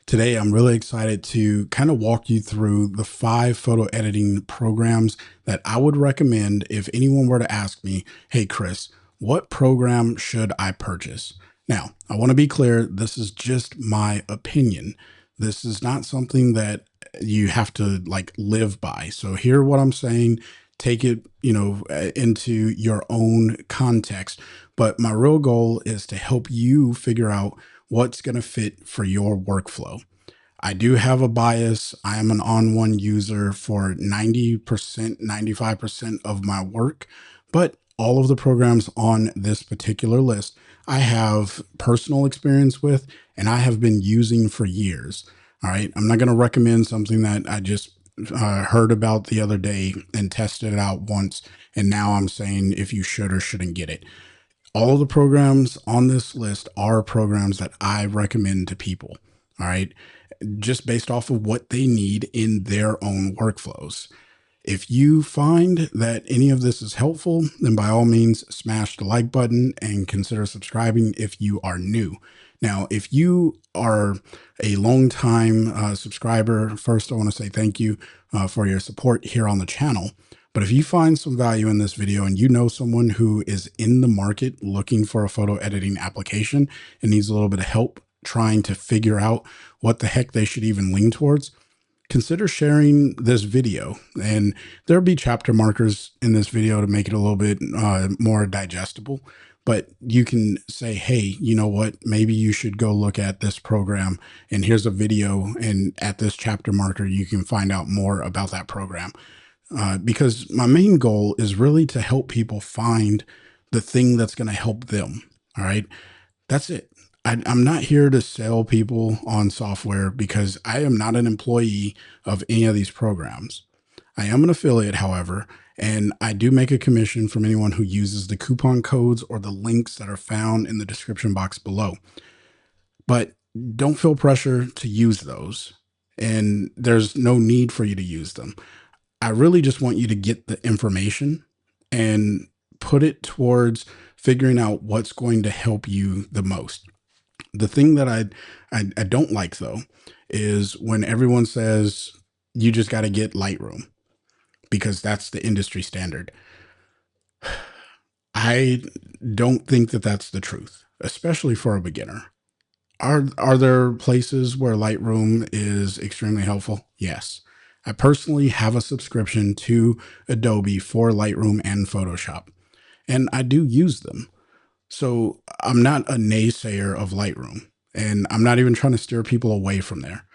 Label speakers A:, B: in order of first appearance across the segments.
A: Today, I'm really excited to kind of walk you through the 5 photo editing programs that I would recommend if anyone were to ask me, hey, Chris, what program should I purchase? Now, I want to be clear, this is just my opinion. This is not something that you have to like live by. So hear what I'm saying, take it, into your own context. But my real goal is to help you figure out what's going to fit for your workflow. I do have a bias. I am an on-one user for 90%, 95% of my work, but all of the programs on this particular list, I have personal experience with and I have been using for years. All right. I'm not going to recommend something that I just heard about the other day and tested it out once. And now I'm saying if you should or shouldn't get it. All of the programs on this list are programs that I recommend to people. All right. Just based off of what they need in their own workflows. If you find that any of this is helpful, then by all means, smash the like button and consider subscribing if you are new. Now, if you are a long-time subscriber, first I want to say thank you for your support here on the channel. But if you find some value in this video and you know someone who is in the market looking for a photo editing application and needs a little bit of help trying to figure out what the heck they should even lean towards, consider sharing this video. And there'll be chapter markers in this video to make it a little bit more digestible. But you can say, hey, you know what? Maybe you should go look at this program. And here's a video. And at this chapter marker, you can find out more about that program. Because my main goal is really to help people find the thing that's going to help them. All right. That's it. I'm not here to sell people on software because I am not an employee of any of these programs. I am an affiliate, however, and I do make a commission from anyone who uses the coupon codes or the links that are found in the description box below. But don't feel pressure to use those, and there's no need for you to use them. I really just want you to get the information and put it towards figuring out what's going to help you the most. The thing that I don't like, though, is when everyone says you just got to get Lightroom because that's the industry standard. I don't think that that's the truth, especially for a beginner. Are there places where Lightroom is extremely helpful? Yes. I personally have a subscription to Adobe for Lightroom and Photoshop, and I do use them. So I'm not a naysayer of Lightroom, and I'm not even trying to steer people away from there.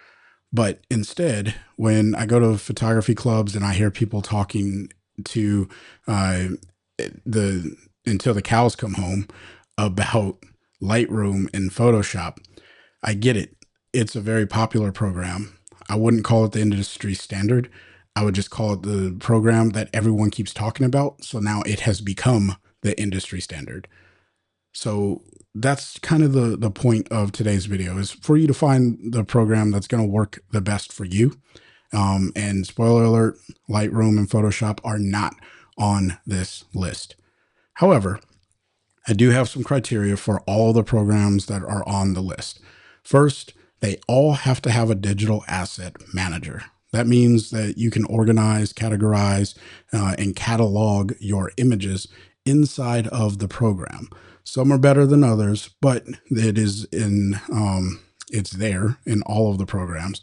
A: But instead, when I go to photography clubs and I hear people talking to uh, the until the cows come home about Lightroom and Photoshop, I get it. It's a very popular program. I wouldn't call it the industry standard. I would just call it the program that everyone keeps talking about. So now it has become the industry standard. So that's kind of the point of today's video, is for you to find the program that's going to work the best for you. And spoiler alert, Lightroom and Photoshop are not on this list. However, I do have some criteria for all the programs that are on the list. First, they all have to have a digital asset manager. That means that you can organize, categorize, and catalog your images inside of the program. Some are better than others, but it is it's there in all of the programs.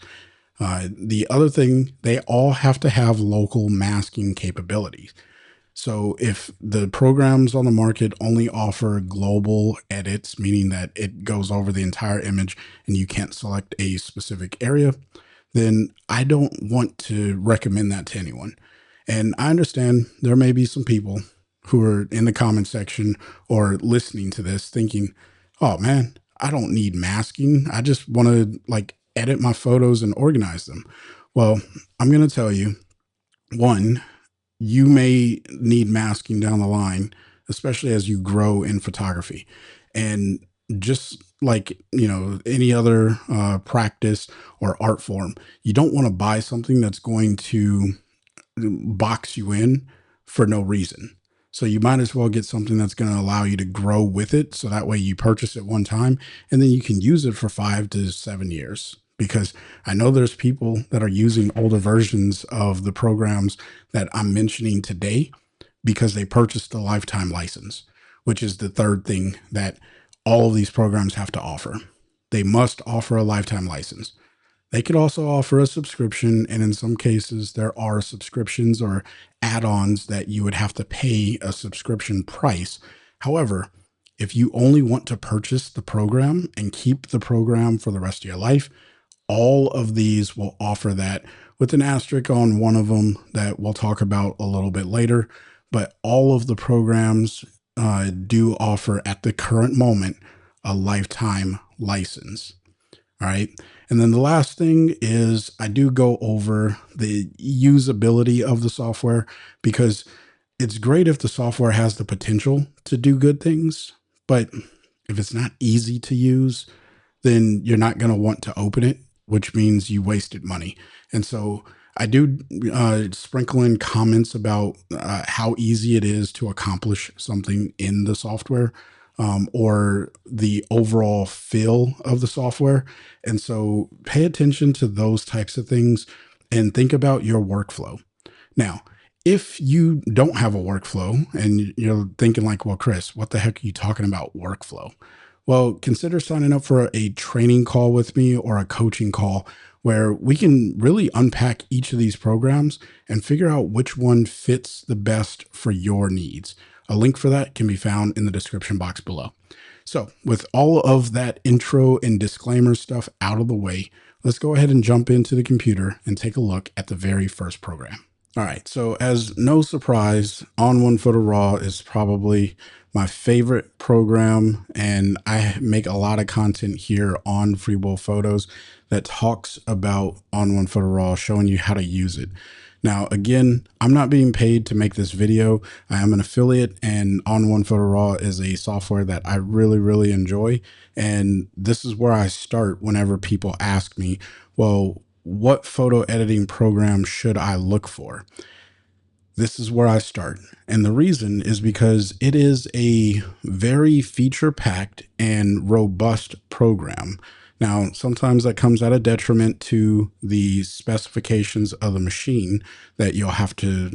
A: The other thing, they all have to have local masking capabilities. So if the programs on the market only offer global edits, meaning that it goes over the entire image and you can't select a specific area, then I don't want to recommend that to anyone. And I understand there may be some people who are in the comment section or listening to this thinking, oh man, I don't need masking. I just want to like edit my photos and organize them. Well, I'm going to tell you, one, you may need masking down the line, especially as you grow in photography. And just like, any other practice or art form, you don't want to buy something that's going to box you in for no reason. So you might as well get something that's going to allow you to grow with it. So that way you purchase it one time and then you can use it for 5 to 7 years. because I know there's people that are using older versions of the programs that I'm mentioning today because they purchased a lifetime license, which is the third thing that all of these programs have to offer. They must offer a lifetime license. They could also offer a subscription, and in some cases, there are subscriptions or add ons that you would have to pay a subscription price. However, if you only want to purchase the program and keep the program for the rest of your life, all of these will offer that, with an asterisk on one of them that we'll talk about a little bit later. But all of the programs do offer at the current moment a lifetime license. All right. And then the last thing is I do go over the usability of the software, because it's great if the software has the potential to do good things, but if it's not easy to use, then you're not going to want to open it, which means you wasted money. And so I do sprinkle in comments about how easy it is to accomplish something in the software, or the overall feel of the software. And so pay attention to those types of things and think about your workflow. Now, if you don't have a workflow and you're thinking like, well, Chris, what the heck are you talking about workflow? Well, consider signing up for a training call with me or a coaching call where we can really unpack each of these programs and figure out which one fits the best for your needs. A link for that can be found in the description box below. So, with all of that intro and disclaimer stuff out of the way, let's go ahead and jump into the computer and take a look at the very first program. All right, so as no surprise, On1 Photo Raw is probably my favorite program, and I make a lot of content here on Freewheel Photos that talks about On1 Photo Raw, showing you how to use it. Now, again, I'm not being paid to make this video. I am an affiliate, and On1 Photo Raw is a software that I really, really enjoy. And this is where I start whenever people ask me, well, what photo editing program should I look for? This is where I start. And the reason is because it is a very feature packed and robust program. Now, sometimes that comes at a detriment to the specifications of the machine that you'll have to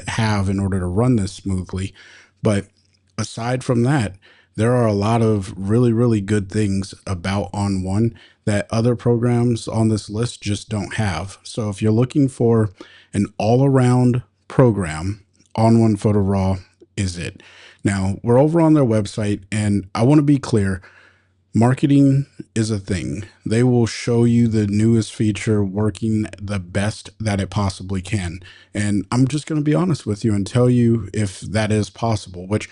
A: have in order to run this smoothly. But aside from that, there are a lot of really, really good things about On1 that other programs on this list just don't have. So if you're looking for an all-around program, On1 Photo Raw is it. Now, we're over on their website, and I want to be clear. Marketing is a thing. They will show you the newest feature working the best that it possibly can. And I'm just going to be honest with you and tell you if that is possible, which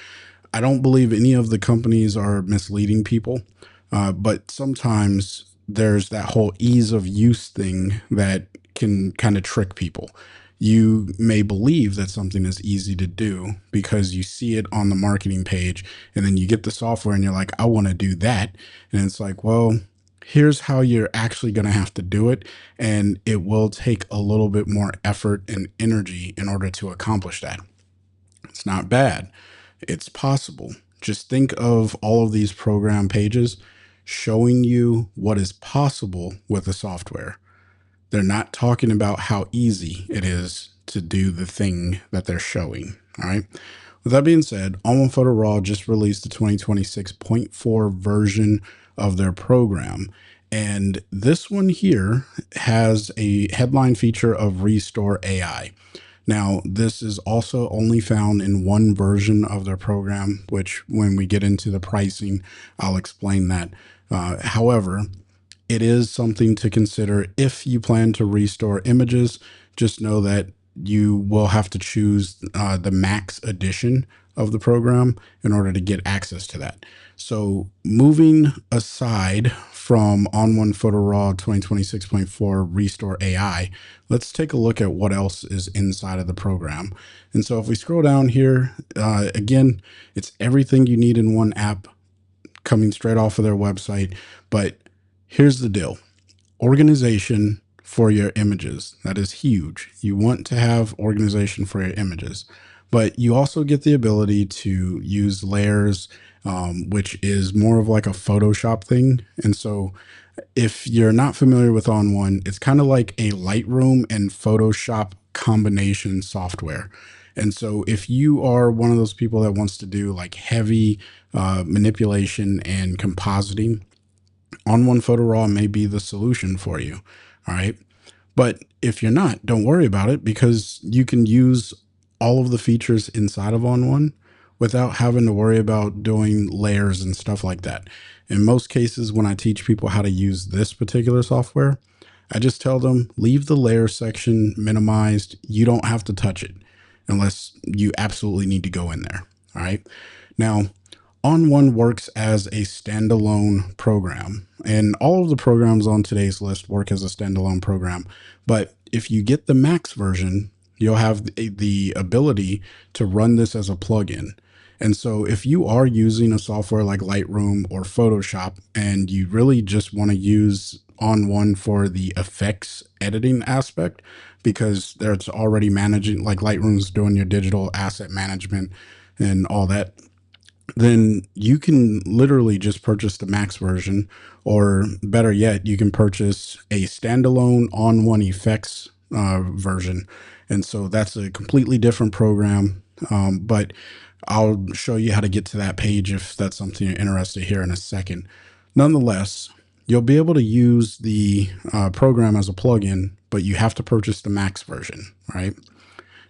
A: I don't believe any of the companies are misleading people. But sometimes there's that whole ease of use thing that can kind of trick people. You may believe that something is easy to do because you see it on the marketing page, and then you get the software and you're like, I want to do that. And it's like, well, here's how you're actually going to have to do it. And it will take a little bit more effort and energy in order to accomplish that. It's not bad. It's possible. Just think of all of these program pages showing you what is possible with the software. They're not talking about how easy it is to do the thing that they're showing. All right. With that being said, On1 Photo Raw just released the 2026.4 version of their program. And this one here has a headline feature of Restore AI. Now, this is also only found in one version of their program, which when we get into the pricing, I'll explain that. However, it is something to consider if you plan to restore images. Just know that you will have to choose the max edition of the program in order to get access to that. So moving aside from On1 Photo Raw 2026.4 Restore AI, let's take a look at what else is inside of the program. And so if we scroll down here, again, it's everything you need in one app coming straight off of their website. But here's the deal. Organization for your images. That is huge. You want to have organization for your images, but you also get the ability to use layers, which is more of like a Photoshop thing. And so If you're not familiar with On1, it's kind of like a Lightroom and Photoshop combination software. And so if you are one of those people that wants to do like heavy manipulation and compositing, On1 Photo Raw may be the solution for you. All right. But if you're not, don't worry about it, because you can use all of the features inside of On1 without having to worry about doing layers and stuff like that. In most cases, when I teach people how to use this particular software, I just tell them leave the layer section minimized. You don't have to touch it unless you absolutely need to go in there. All right. Now, On1 works as a standalone program, and all of the programs on today's list work as a standalone program. But if you get the Max version, you'll have the ability to run this as a plugin. And so if you are using a software like Lightroom or Photoshop and you really just want to use On1 for the effects editing aspect, because there's already managing, like Lightroom's doing your digital asset management and all that, then you can literally just purchase the Max version, or better yet, you can purchase a standalone On1 effects version. And so that's a completely different program. But I'll show you how to get to that page if that's something you're interested in here in a second. Nonetheless, you'll be able to use the program as a plugin, but you have to purchase the Max version, right?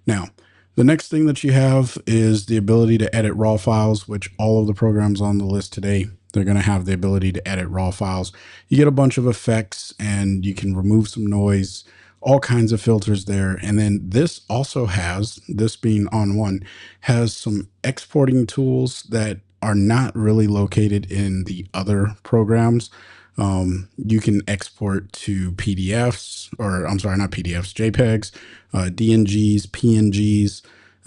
A: Now, the next thing that you have is the ability to edit raw files, which all of the programs on the list today, they're going to have the ability to edit raw files. You get a bunch of effects and you can remove some noise, all kinds of filters there. And then this also has, this being On1, has some exporting tools that are not really located in the other programs. You can export to PDFs, or I'm sorry, not PDFs, JPEGs, DNGs,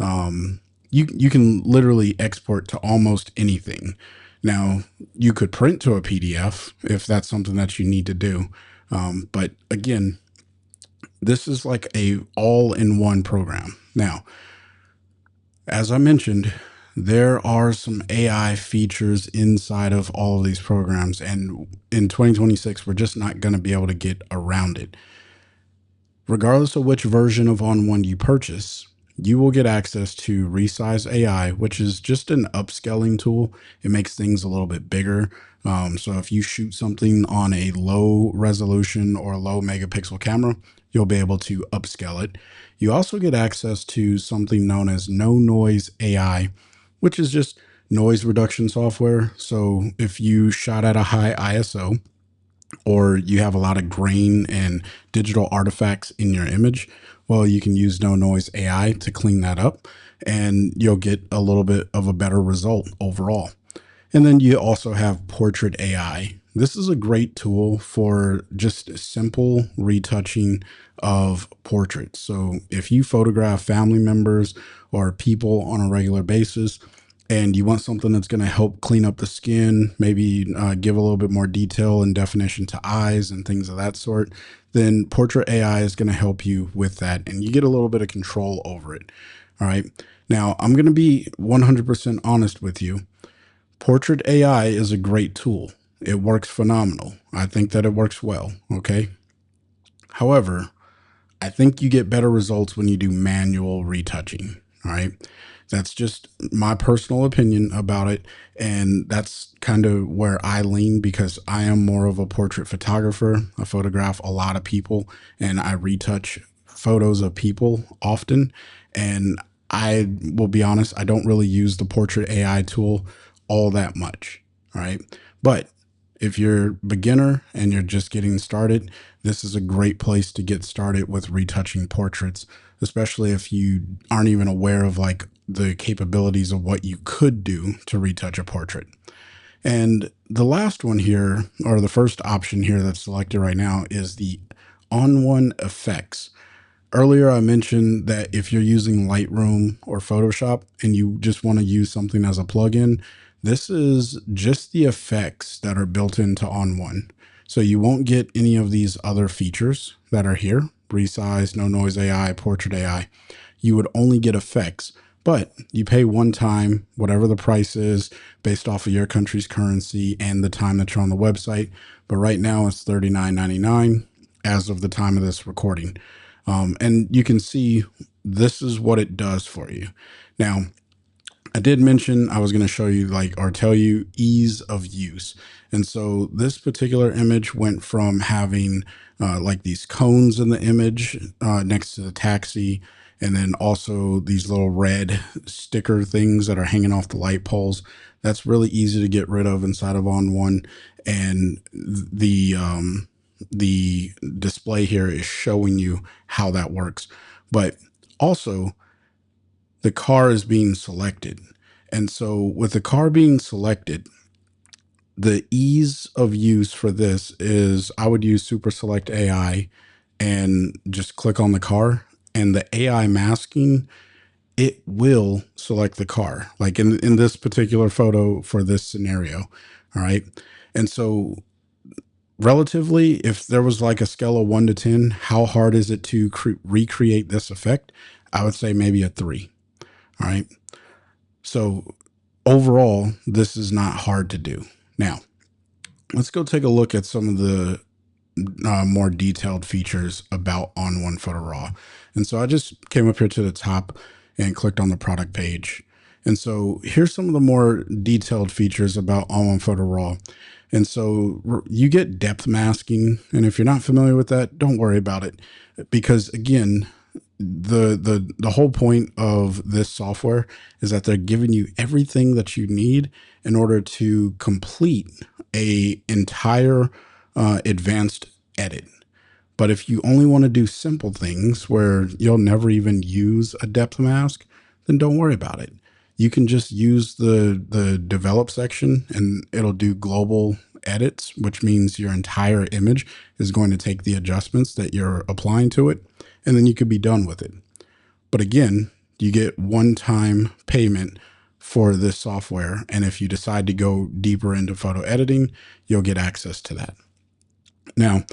A: PNGs. You can literally export to almost anything. Now, you could print to a PDF if that's something that you need to do. But again, this is like a all-in-one program. Now, as I mentioned, there are some AI features inside of all of these programs, and in 2026, we're just not going to be able to get around it. Regardless of which version of On1 you purchase, you will get access to Resize AI, which is just an upscaling tool. It makes things a little bit bigger. So if you shoot something on a low resolution or low megapixel camera, you'll be able to upscale it. You also get access to something known as No Noise AI, which is just noise reduction software. So if you shot at a high ISO, or you have a lot of grain and digital artifacts in your image, well, you can use No Noise AI to clean that up, and you'll get a little bit of a better result overall. And then you also have Portrait AI. This is a great tool for just simple retouching of portraits. So if you photograph family members or people on a regular basis, and you want something that's going to help clean up the skin, maybe give a little bit more detail and definition to eyes and things of that sort, then Portrait AI is going to help you with that, and you get a little bit of control over it. All right. Now, I'm going to be 100% honest with you. Portrait AI is a great tool. It works phenomenal. I think that it works well. Okay. However, I think you get better results when you do manual retouching. All right. That's just my personal opinion about it. And that's kind of where I lean, because I am more of a portrait photographer. I photograph a lot of people and I retouch photos of people often. And I will be honest, I don't really use the Portrait AI tool all that much. All right. But if you're a beginner and you're just getting started, this is a great place to get started with retouching portraits, especially if you aren't even aware of like the capabilities of what you could do to retouch a portrait. And the last one here, or the first option here that's selected right now, is the On1 effects. Earlier, I mentioned that if you're using Lightroom or Photoshop and you just want to use something as a plugin, this is just the effects that are built into On1. So you won't get any of these other features that are here: Resize, No Noise AI, Portrait AI. You would only get effects. But you pay one time, whatever the price is, based off of your country's currency and the time that you're on the website. But right now it's $39.99 as of the time of this recording. And you can see this is what it does for you. Now, I did mention I was going to show you or tell you ease of use. And so this particular image went from having these cones in the image next to the taxi, and then also these little red sticker things that are hanging off the light poles. That's really easy to get rid of inside of On One. And the display here is showing you how that works. But also, the car is being selected. And so with the car being selected, the ease of use for this is I would use Super Select AI and just click on the car, and the AI masking, it will select the car, like in this particular photo for this scenario. All right. And so relatively, if there was like a scale of 1 to 10, how hard is it to recreate this effect? I would say maybe a 3. All right. So overall, this is not hard to do. Now, let's go take a look at some of the more detailed features about On One Photo Raw. And so I just came up here to the top and clicked on the product page. And so here's some of the more detailed features about On One Photo Raw. And so you get depth masking. And if you're not familiar with that, don't worry about it, because again, the whole point of this software is that they're giving you everything that you need in order to complete a entire advanced edit. But if you only want to do simple things where you'll never even use a depth mask, then don't worry about it. You can just use the develop section and it'll do global edits, which means your entire image is going to take the adjustments that you're applying to it, and then you could be done with it. But again, you get one-time payment for this software. And if you decide to go deeper into photo editing, you'll get access to that. Now,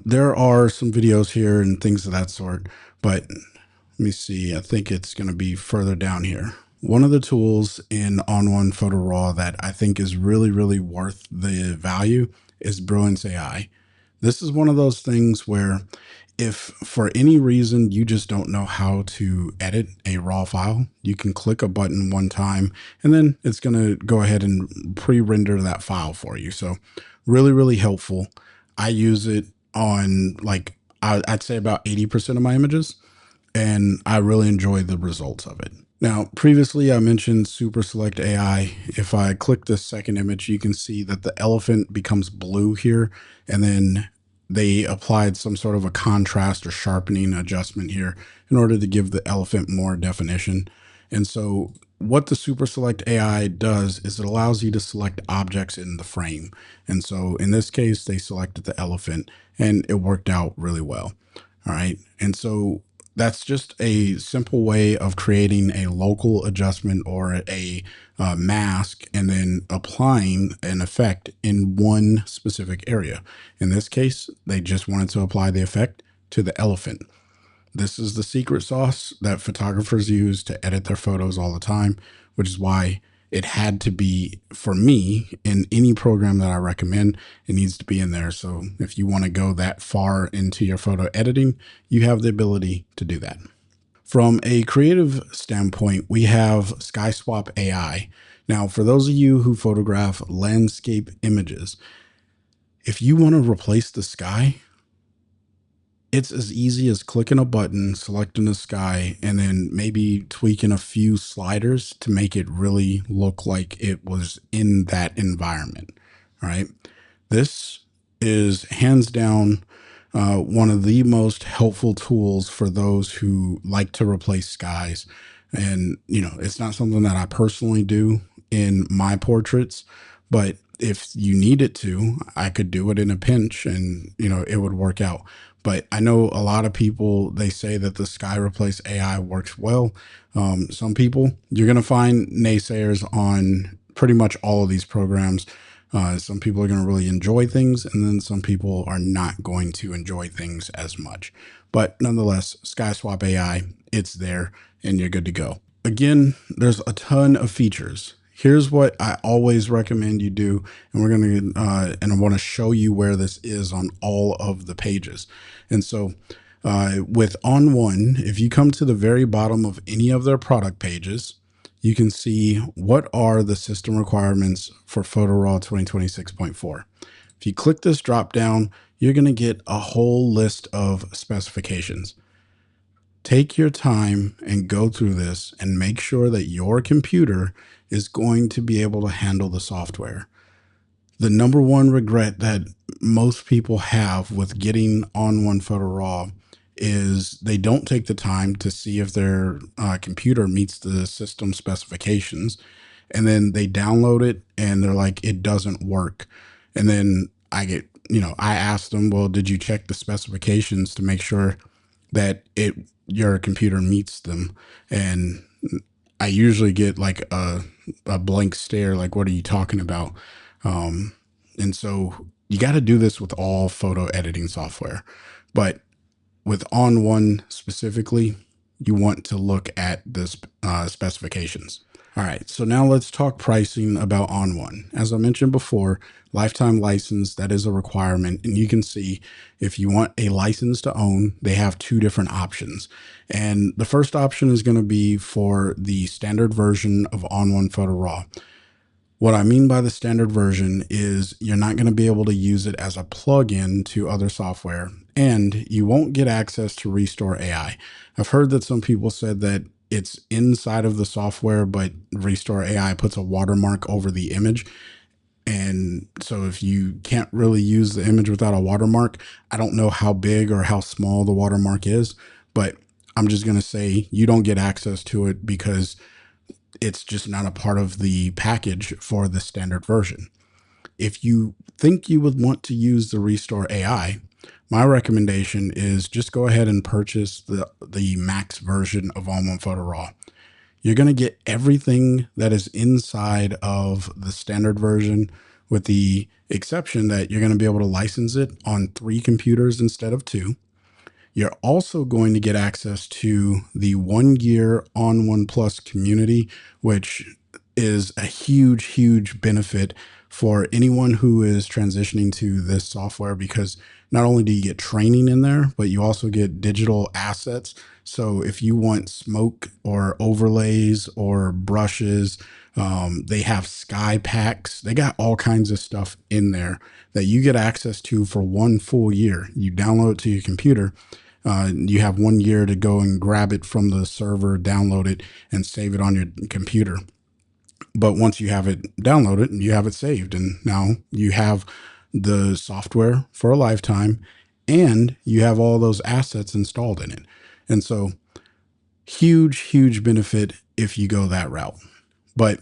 A: there are some videos here and things of that sort, but let me see. I think it's going to be further down here. One of the tools in On One Photo Raw that I think is really, really worth the value is Brilliance AI. This is one of those things where if for any reason you just don't know how to edit a raw file, you can click a button one time and then it's going to go ahead and pre-render that file for you. So really, really helpful. I use it on I'd say about 80% of my images, and I really enjoy the results of it. Now, previously I mentioned Super Select AI. If I click this second image, you can see that the elephant becomes blue here, and then they applied some sort of a contrast or sharpening adjustment here in order to give the elephant more definition. And so what the Super Select AI does is it allows you to select objects in the frame. And so in this case, they selected the elephant and it worked out really well. All right. And so that's just a simple way of creating a local adjustment or a mask and then applying an effect in one specific area. In this case, they just wanted to apply the effect to the elephant. This is the secret sauce that photographers use to edit their photos all the time, which is why it had to be, for me, in any program that I recommend, it needs to be in there. So if you want to go that far into your photo editing, you have the ability to do that. From a creative standpoint, we have SkySwap AI. Now, for those of you who photograph landscape images, if you want to replace the sky, it's as easy as clicking a button, selecting the sky, and then maybe tweaking a few sliders to make it really look like it was in that environment. All right. This is hands down one of the most helpful tools for those who like to replace skies. And, it's not something that I personally do in my portraits, but if you need it to, I could do it in a pinch and, it would work out. But I know a lot of people, they say that the Sky Replace AI works well. Some people, you're going to find naysayers on pretty much all of these programs. Some people are going to really enjoy things, and then some people are not going to enjoy things as much. But nonetheless, SkySwap AI, it's there and you're good to go. again, there's a ton of features. Here's what I always recommend you do, and and I want to show you where this is on all of the pages. And so, with On One, if you come to the very bottom of any of their product pages, you can see what are the system requirements for PhotoRAW 2026.4. If you click this drop down, you're going to get a whole list of specifications. Take your time and go through this and make sure that your computer is going to be able to handle the software. The number one regret that most people have with getting On One Photo Raw is they don't take the time to see if their computer meets the system specifications. And then they download it and they're like, it doesn't work. And then I asked them, well, did you check the specifications to make sure that your computer meets them? And I usually get like a blank stare, like, what are you talking about? And so you got to do this with all photo editing software. But with On One specifically, you want to look at the specifications. All right, so now let's talk pricing about On One. As I mentioned before, lifetime license, that is a requirement. And you can see if you want a license to own, they have two different options. And the first option is going to be for the standard version of On One Photo Raw. What I mean by the standard version is you're not going to be able to use it as a plugin to other software, and you won't get access to Restore AI. I've heard that some people said that it's inside of the software, but Restore AI puts a watermark over the image. And so if you can't really use the image without a watermark, I don't know how big or how small the watermark is, but I'm just going to say you don't get access to it because it's just not a part of the package for the standard version. If you think you would want to use the Restore AI, my recommendation is just go ahead and purchase the max version of On One Photo Raw. You're going to get everything that is inside of the standard version, with the exception that you're going to be able to license it on 3 computers instead of 2. You're also going to get access to the 1 year On One Plus community, which is a huge, huge benefit for anyone who is transitioning to this software, because not only do you get training in there, but you also get digital assets. So if you want smoke or overlays or brushes, they have sky packs. They got all kinds of stuff in there that you get access to for 1 full year. You download it to your computer. You have 1 year to go and grab it from the server, download it, and save it on your computer. But once you have it downloaded, you have it saved. And now you have the software for a lifetime, and you have all those assets installed in it. And so huge, huge benefit if you go that route. But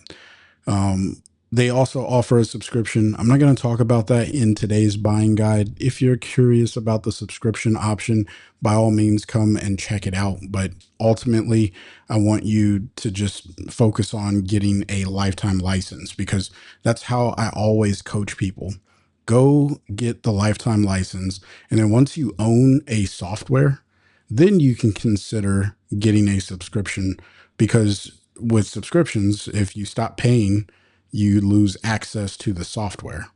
A: they also offer a subscription. I'm not going to talk about that in today's buying guide. If you're curious about the subscription option, by all means, come and check it out. But ultimately, I want you to just focus on getting a lifetime license, because that's how I always coach people. Go get the lifetime license. And then once you own a software, then you can consider getting a subscription, because with subscriptions, if you stop paying, you lose access to the software.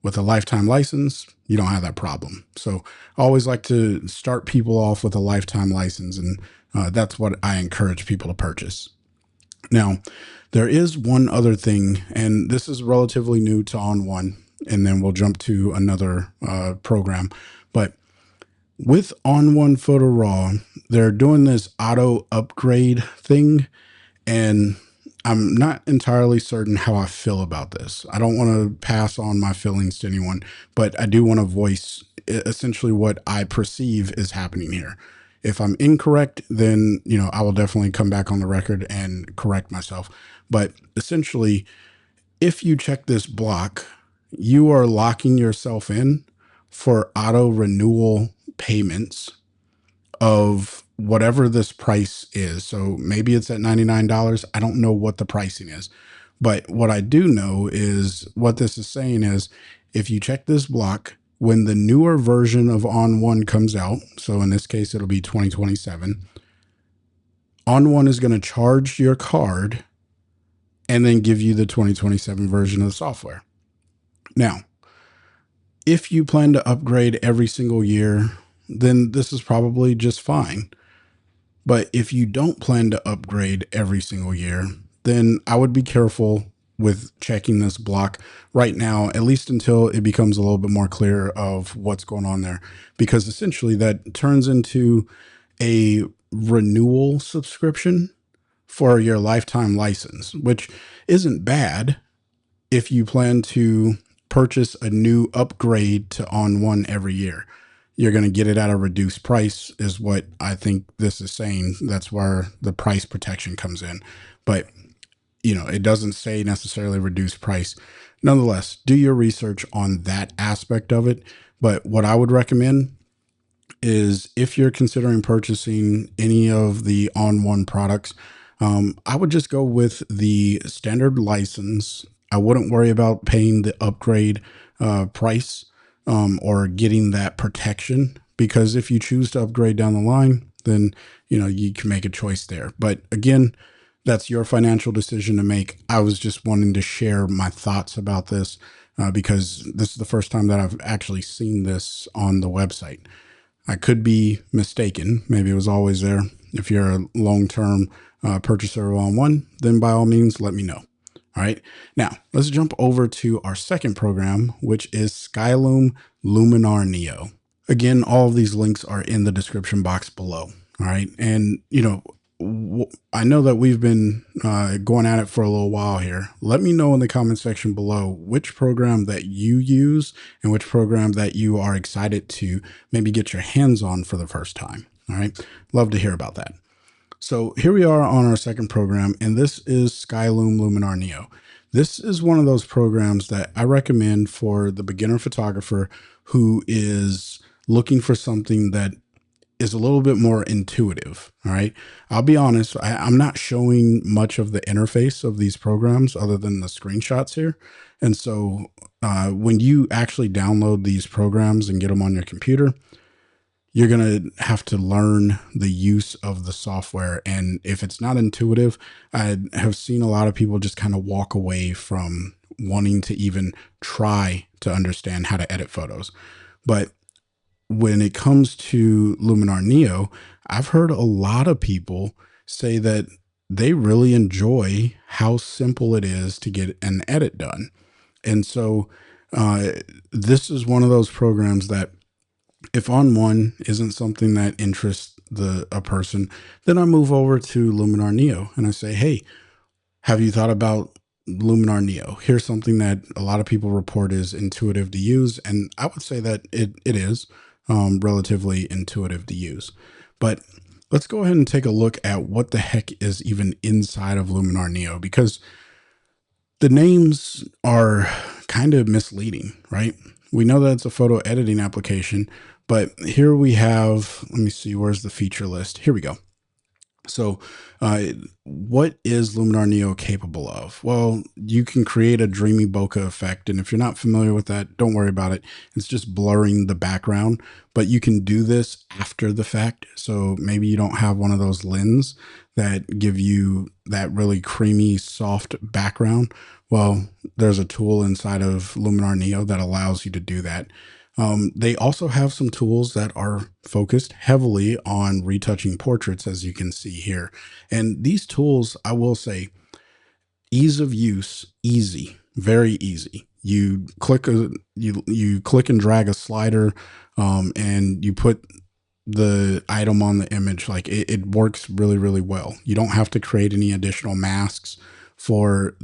A: With a lifetime license, you don't have that problem. So I always like to start people off with a lifetime license, and that's what I encourage people to purchase. Now, there is one other thing, and this is relatively new to On One, and then we'll jump to another program. But with On One Photo Raw, they're doing this auto upgrade thing, and I'm not entirely certain how I feel about this. I don't want to pass on my feelings to anyone, but I do want to voice essentially what I perceive is happening here. If I'm incorrect, then, I will definitely come back on the record and correct myself. But essentially, if you check this block, you are locking yourself in for auto renewal payments of whatever this price is. So maybe it's at $99. I don't know what the pricing is. But what I do know is what this is saying is, if you check this block, when the newer version of On One comes out, so in this case, it'll be 2027, On One is going to charge your card and then give you the 2027 version of the software. Now, if you plan to upgrade every single year, then this is probably just fine. But if you don't plan to upgrade every single year, then I would be careful with checking this block right now, at least until it becomes a little bit more clear of what's going on there. Because essentially that turns into a renewal subscription for your lifetime license, which isn't bad if you plan to purchase a new upgrade to On One every year. You're going to get it at a reduced price, is what I think this is saying. That's where the price protection comes in. But, it doesn't say necessarily reduced price. Nonetheless, do your research on that aspect of it. But what I would recommend is if you're considering purchasing any of the On One products, I would just go with the standard license. I wouldn't worry about paying the upgrade price or getting that protection, because if you choose to upgrade down the line, then you can make a choice there. But again, that's your financial decision to make. I was just wanting to share my thoughts about this because this is the first time that I've actually seen this on the website. I could be mistaken. Maybe it was always there. If you're a long-term purchaser of On One, then by all means, let me know. All right. Now let's jump over to our second program, which is Skylum Luminar Neo. Again, all of these links are in the description box below. All right. And, I know that we've been going at it for a little while here. Let me know in the comment section below which program that you use and which program that you are excited to maybe get your hands on for the first time. All right. Love to hear about that. So here we are on our second program, and this is Skylum Luminar Neo. This is one of those programs that I recommend for the beginner photographer who is looking for something that is a little bit more intuitive. All right. I'll be honest. I'm not showing much of the interface of these programs other than the screenshots here. And so when you actually download these programs and get them on your computer, you're going to have to learn the use of the software. And if it's not intuitive, I have seen a lot of people just kind of walk away from wanting to even try to understand how to edit photos. But when it comes to Luminar Neo, I've heard a lot of people say that they really enjoy how simple it is to get an edit done. And so this is one of those programs that if On One isn't something that interests a person, then I move over to Luminar Neo and I say, hey, have you thought about Luminar Neo? Here's something that a lot of people report is intuitive to use. And I would say that it is relatively intuitive to use. But let's go ahead and take a look at what the heck is even inside of Luminar Neo, because the names are kind of misleading, right? We know that it's a photo editing application, but here we have, let me see, where's the feature list? Here we go. So what is Luminar Neo capable of? Well, you can create a dreamy bokeh effect. And if you're not familiar with that, don't worry about it. It's just blurring the background, but you can do this after the fact. So maybe you don't have one of those lenses that give you that really creamy, soft background. Well, there's a tool inside of Luminar Neo that allows you to do that. They also have some tools that are focused heavily on retouching portraits, as you can see here. And these tools, I will say, ease of use, easy, very easy. You click you click and drag a slider, and you put the item on the image. Like it works really, really well. You don't have to create any additional masks for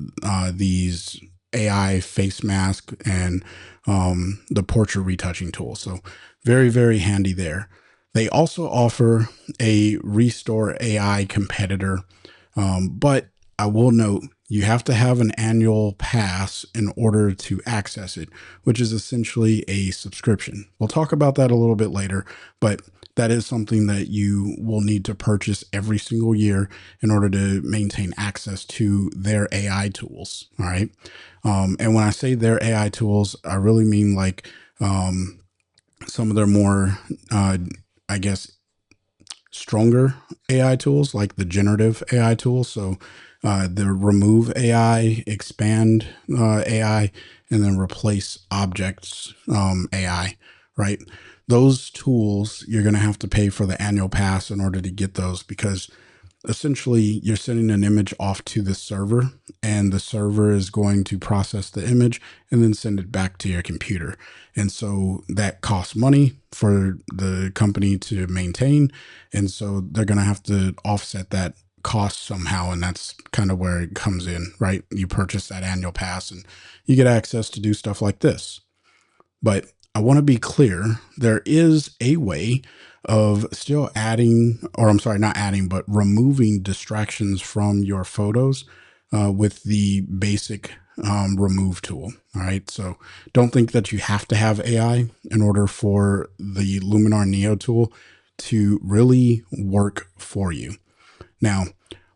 A: these AI face mask and the portrait retouching tool. So very, very handy there. They also offer a Restore AI competitor, but I will note you have to have an annual pass in order to access it, which is essentially a subscription. We'll talk about that a little bit later, but that is something that you will need to purchase every single year in order to maintain access to their AI tools. All right. And when I say their AI tools, I really mean like some of their more, I guess, stronger AI tools like the generative AI tools. So the remove AI, expand AI, and then replace objects AI, right? Those tools, you're going to have to pay for the annual pass in order to get those, because essentially you're sending an image off to the server, and the server is going to process the image and then send it back to your computer. And so that costs money for the company to maintain. And so they're going to have to offset that cost somehow. And that's kind of where it comes in, right? You purchase that annual pass and you get access to do stuff like this. But I want to be clear, there is a way of still adding, or I'm sorry, not adding, but removing distractions from your photos with the basic remove tool. All right. So don't think that you have to have AI in order for the Luminar Neo tool to really work for you. Now,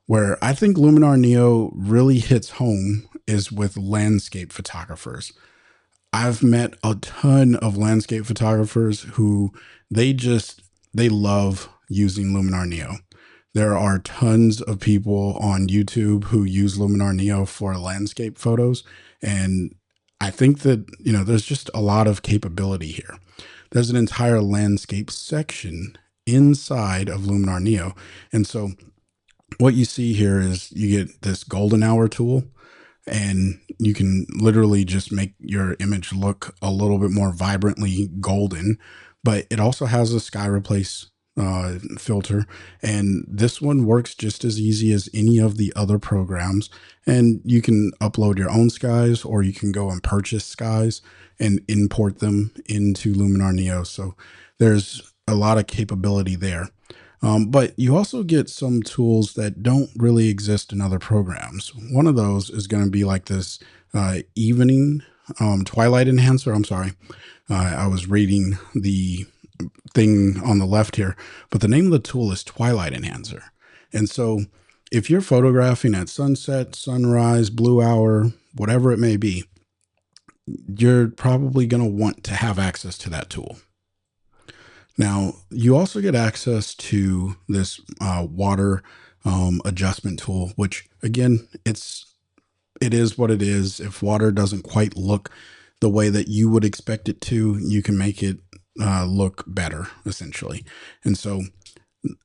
A: where I think Luminar Neo really hits home is with landscape photographers. I've met a ton of landscape photographers who they love using Luminar Neo. There are tons of people on YouTube who use Luminar Neo for landscape photos. And I think that, there's just a lot of capability here. There's an entire landscape section inside of Luminar Neo. And so what you see here is you get this golden hour tool, and you can literally just make your image look a little bit more vibrantly golden. But it also has a sky replace filter, and this one works just as easy as any of the other programs. And you can upload your own skies, or you can go and purchase skies and import them into Luminar Neo. So there's a lot of capability there. But you also get some tools that don't really exist in other programs. One of those is going to be like this evening twilight enhancer. I'm sorry. I was reading the thing on the left here, but the name of the tool is Twilight Enhancer. And so if you're photographing at sunset, sunrise, blue hour, whatever it may be, you're probably going to want to have access to that tool. Now, you also get access to this water adjustment tool, which again, it is what it is. If water doesn't quite look the way that you would expect it to, you can make it look better, essentially. And so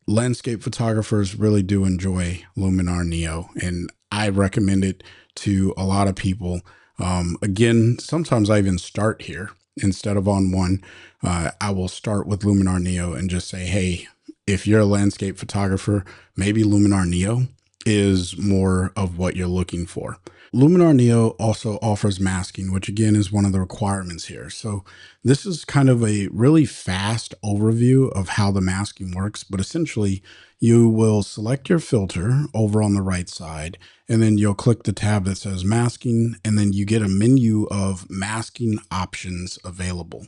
A: landscape photographers really do enjoy Luminar Neo, and I recommend it to a lot of people. Again, sometimes I even start here instead of on one. I will start with Luminar Neo and just say, hey, if you're a landscape photographer, maybe Luminar Neo is more of what you're looking for. Luminar Neo also offers masking, which again is one of the requirements here. So this is kind of a really fast overview of how the masking works, but essentially you will select your filter over on the right side, and then you'll click the tab that says masking, and then you get a menu of masking options available.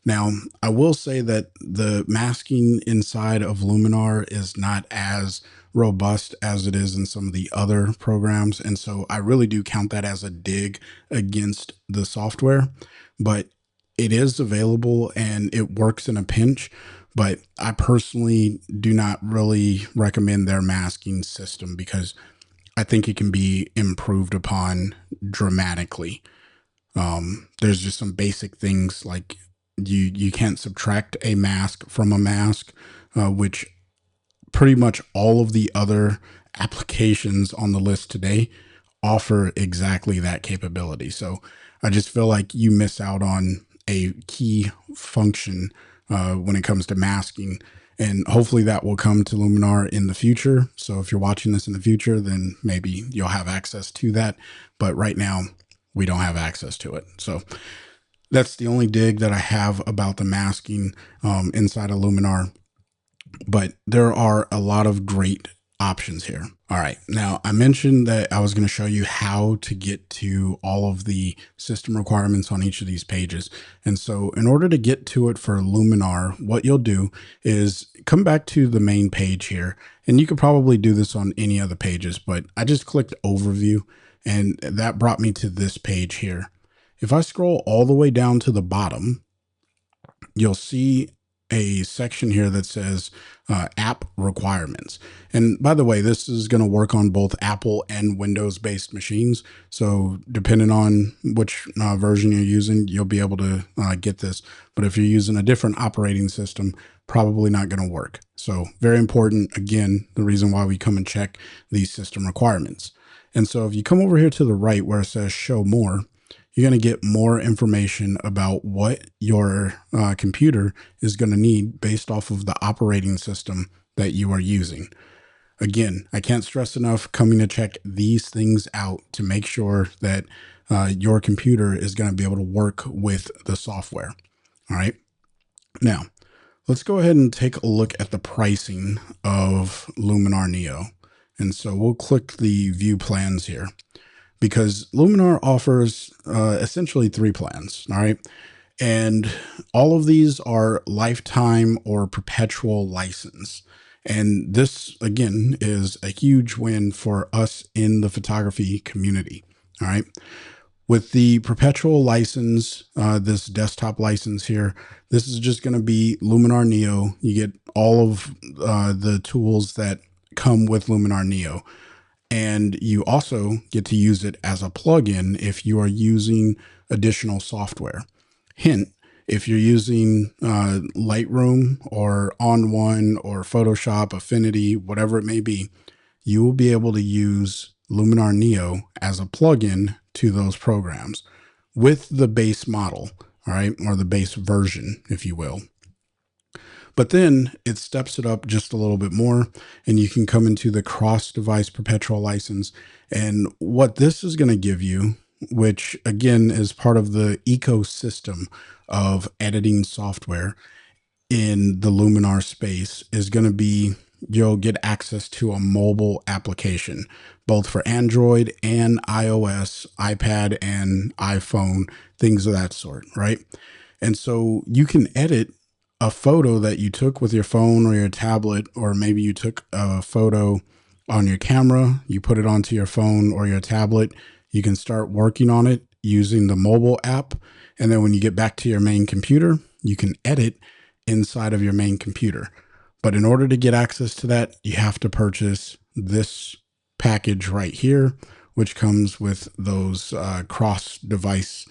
A: Now, I will say that the masking inside of Luminar is not as robust as it is in some of the other programs. And so I really do count that as a dig against the software, but it is available and it works in a pinch. But I personally do not really recommend their masking system because I think it can be improved upon dramatically. There's just some basic things like you can't subtract a mask from a mask, which pretty much all of the other applications on the list today offer exactly that capability. So I just feel like you miss out on a key function when it comes to masking. And hopefully that will come to Luminar in the future. So if you're watching this in the future, then maybe you'll have access to that. But right now, we don't have access to it. So that's the only dig that I have about the masking inside of Luminar. But there are a lot of great options here. All right. Now, I mentioned that I was going to show you how to get to all of the system requirements on each of these pages. And so in order to get to it for Luminar, what you'll do is come back to the main page here. And you could probably do this on any other pages, but I just clicked overview and that brought me to this page here. If I scroll all the way down to the bottom, you'll see a section here that says app requirements. And by the way, this is going to work on both Apple and Windows based machines. So depending on which version you're using, you'll be able to get this. But if you're using a different operating system, probably not going to work. So very important. Again, the reason why we come and check these system requirements. And so if you come over here to the right where it says show more, you're going to get more information about what your computer is going to need based off of the operating system that you are using. Again, I can't stress enough coming to check these things out to make sure that your computer is going to be able to work with the software. All right. Now, let's go ahead and take a look at the pricing of Luminar Neo. And so we'll click the view plans here, because Luminar offers essentially 3 plans. All right. And all of these are lifetime or perpetual license. And this, again, is a huge win for us in the photography community. All right. With the perpetual license, this desktop license here, this is just going to be Luminar Neo. You get all of the tools that come with Luminar Neo. And you also get to use it as a plugin if you are using additional software. Hint, if you're using Lightroom or On1 or Photoshop, Affinity, whatever it may be, you will be able to use Luminar Neo as a plugin to those programs with the base model, all right, or the base version, if you will. But then it steps it up just a little bit more, and you can come into the cross-device perpetual license. And what this is going to give you, which again is part of the ecosystem of editing software in the Luminar space, is going to be you'll get access to a mobile application, both for Android and iOS, iPad and iPhone, things of that sort, right? And so you can edit a photo that you took with your phone or your tablet, or maybe you took a photo on your camera, you put it onto your phone or your tablet. You can start working on it using the mobile app. And then when you get back to your main computer, you can edit inside of your main computer. But in order to get access to that, you have to purchase this package right here, which comes with those cross-device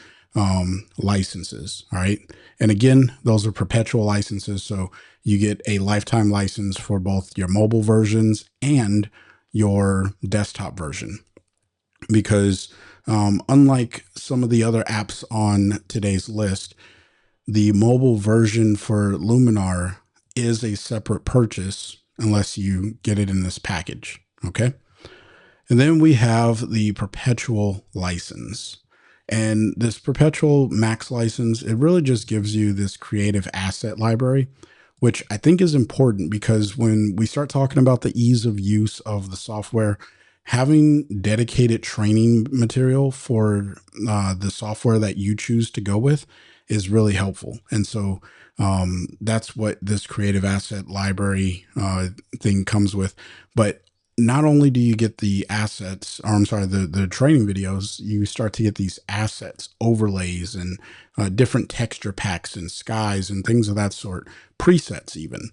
A: licenses. All right. And again, those are perpetual licenses. So you get a lifetime license for both your mobile versions and your desktop version. Because unlike some of the other apps on today's list, the mobile version for Luminar is a separate purchase unless you get it in this package. Okay. And then we have the perpetual license. And this perpetual max license, it really just gives you this creative asset library, which I think is important because when we start talking about the ease of use of the software, having dedicated training material for the software that you choose to go with is really helpful. And so that's what this creative asset library thing comes with. But not only do you get the assets, or I'm sorry, the training videos, you start to get these assets, overlays, and different texture packs and skies and things of that sort, presets even,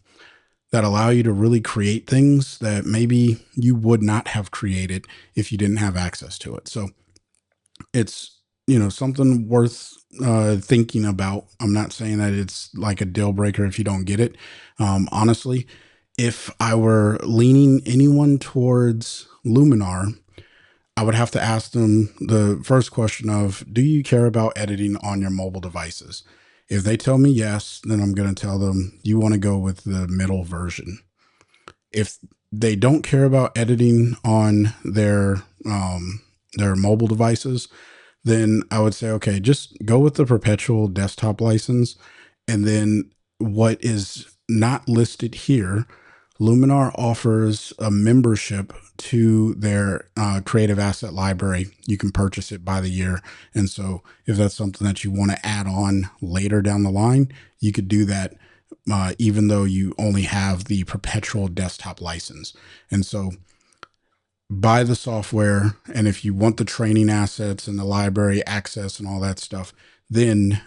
A: that allow you to really create things that maybe you would not have created if you didn't have access to it. So it's, something worth thinking about. I'm not saying that it's like a deal breaker if you don't get it. Honestly, if I were leaning anyone towards Luminar, I would have to ask them the first question of, do you care about editing on your mobile devices? If they tell me yes, then I'm going to tell them you want to go with the middle version. If they don't care about editing on their mobile devices, then I would say, okay, just go with the perpetual desktop license. And then what is not listed here, Luminar offers a membership to their creative asset library. You can purchase it by the year. And so if that's something that you want to add on later down the line, you could do that even though you only have the perpetual desktop license. And so buy the software. And if you want the training assets and the library access and all that stuff, then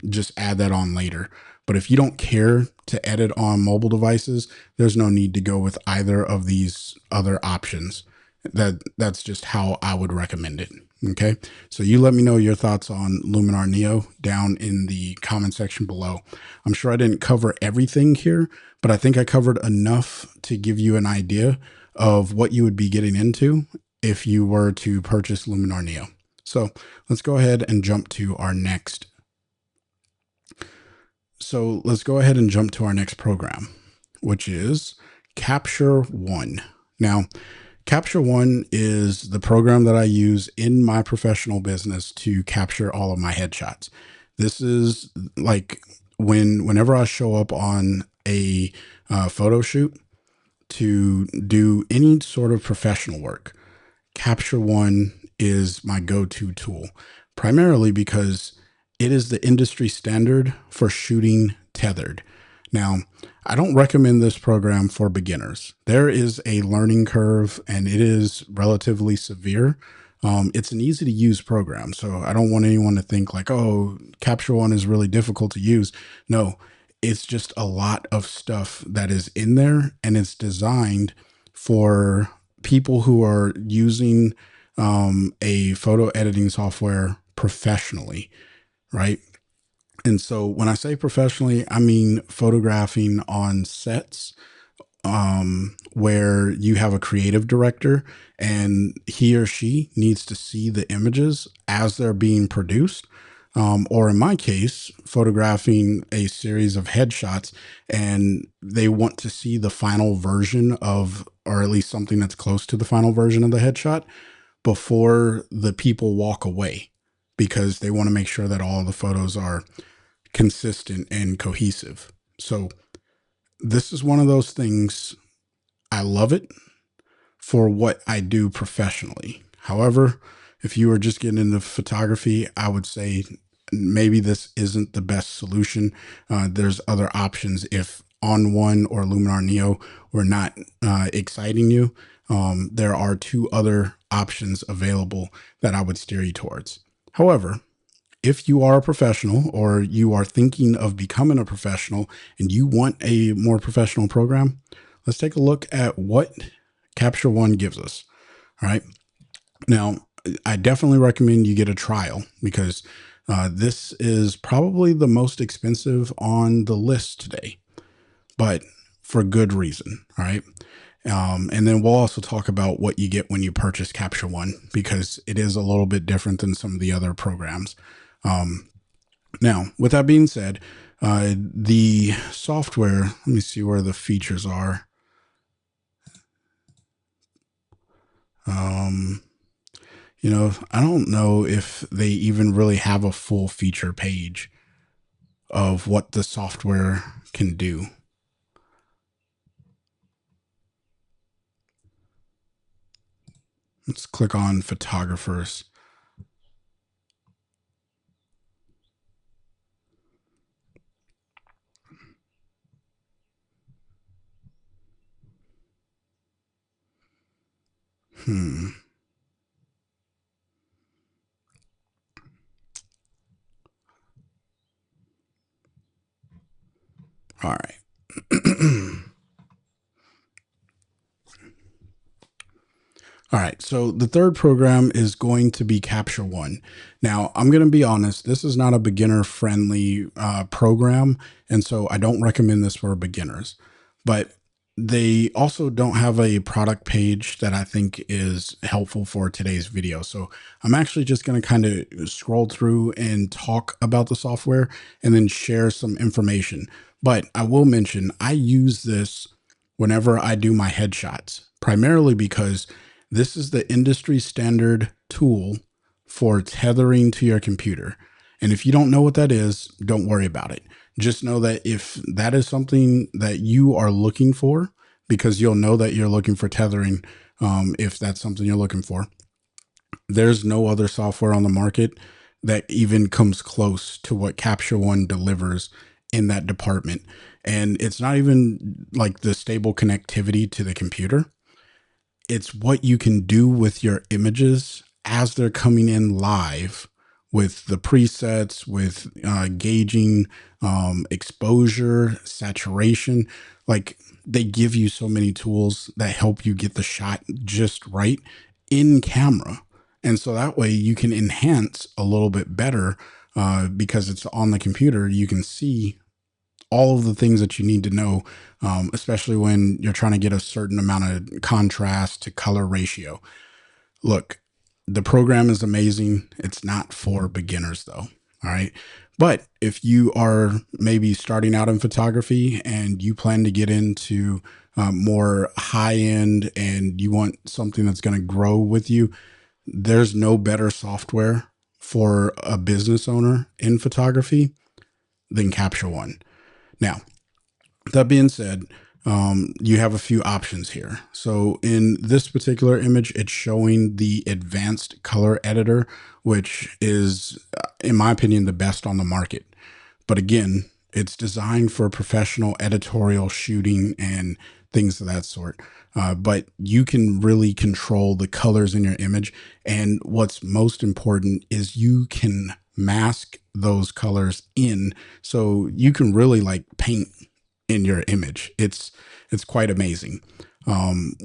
A: just add that on later. But if you don't care to edit on mobile devices, there's no need to go with either of these other options. That's just how I would recommend it. Okay. So you let me know your thoughts on Luminar Neo down in the comment section below. I'm sure I didn't cover everything here, but I think I covered enough to give you an idea of what you would be getting into if you were to purchase Luminar Neo. So let's go ahead and jump to our next. So let's go ahead and jump to our next program, which is Capture One. Now, Capture One is the program that I use in my professional business to capture all of my headshots. This is like whenever I show up on a photo shoot to do any sort of professional work, Capture One is my go-to tool, primarily because it is the industry standard for shooting tethered. Now, I don't recommend this program for beginners. There is a learning curve and it is relatively severe. It's an easy to use program. So I don't want anyone to think like, oh, Capture One is really difficult to use. No, it's just a lot of stuff that is in there and it's designed for people who are using a photo editing software professionally, right? And so when I say professionally, I mean photographing on sets where you have a creative director and he or she needs to see the images as they're being produced. Or in my case, photographing a series of headshots and they want to see the final version of, or at least something that's close to the final version of the headshot before the people walk away, because they want to make sure that all of the photos are consistent and cohesive. So this is one of those things. I love it for what I do professionally. However, if you are just getting into photography, I would say maybe this isn't the best solution. There's other options. If On One or Luminar Neo were not exciting you, there are two other options available that I would steer you towards. However, if you are a professional or you are thinking of becoming a professional and you want a more professional program, let's take a look at what Capture One gives us. All right. Now, I definitely recommend you get a trial because this is probably the most expensive on the list today, but for good reason. All right. And then we'll also talk about what you get when you purchase Capture One, because it is a little bit different than some of the other programs. Now, with that being said, the software, let me see where the features are. You know, I don't know if they even really have a full feature page of what the software can do. Let's click on photographers. All right. All right, so the third program is going to be Capture One. Now, I'm going to be honest, this is not a beginner-friendly program, and so I don't recommend this for beginners. But they also don't have a product page that I think is helpful for today's video. So I'm actually just going to kind of scroll through and talk about the software and then share some information. But I will mention I use this whenever I do my headshots, primarily because this is the industry standard tool for tethering to your computer. And if you don't know what that is, don't worry about it. Just know that if that is something that you are looking for, because you'll know that you're looking for tethering, if that's something you're looking for, there's no other software on the market that even comes close to what Capture One delivers in that department. And it's not even like the stable connectivity to the computer. It's what you can do with your images as they're coming in live with the presets, with gauging exposure, saturation. Like, they give you so many tools that help you get the shot just right in camera. And so that way you can enhance a little bit better because it's on the computer. You can see all of the things that you need to know, especially when you're trying to get a certain amount of contrast to color ratio. Look, the program is amazing. It's not for beginners though. All right. But if you are maybe starting out in photography and you plan to get into more high end and you want something that's going to grow with you, there's no better software for a business owner in photography than Capture One. Now, that being said, you have a few options here. So in this particular image, it's showing the advanced color editor, which is, in my opinion, the best on the market. But again, it's designed for professional editorial shooting and things of that sort. But you can really control the colors in your image. And what's most important is you can mask those colors in. So you can really like paint in your image. It's quite amazing.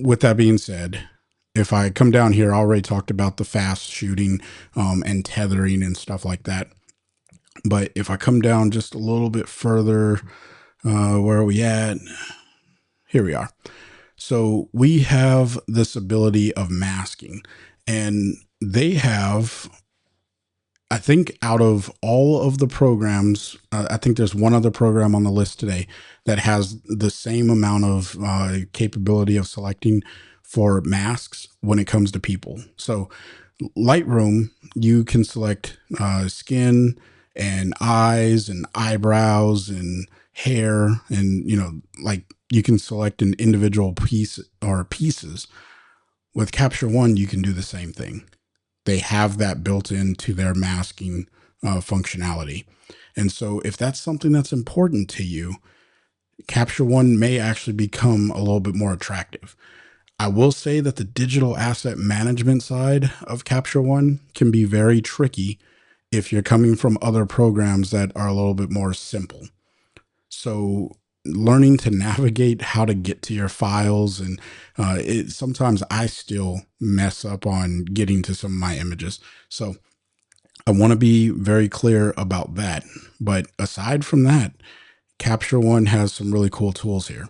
A: With that being said, if I come down here, I already talked about the fast shooting and tethering and stuff like that. But if I come down just a little bit further, where are we at? Here we are. So we have this ability of masking, and they have, I think out of all of the programs, I think there's one other program on the list today that has the same amount of capability of selecting for masks when it comes to people. So Lightroom, you can select skin and eyes and eyebrows and hair, and like you can select an individual piece or pieces. With Capture One, you can do the same thing. They have that built into their masking functionality. And so if that's something that's important to you, Capture One may actually become a little bit more attractive. I will say that the digital asset management side of Capture One can be very tricky if you're coming from other programs that are a little bit more simple. So learning to navigate how to get to your files, and sometimes I still mess up on getting to some of my images. So I want to be very clear about that. But aside from that, Capture One has some really cool tools here.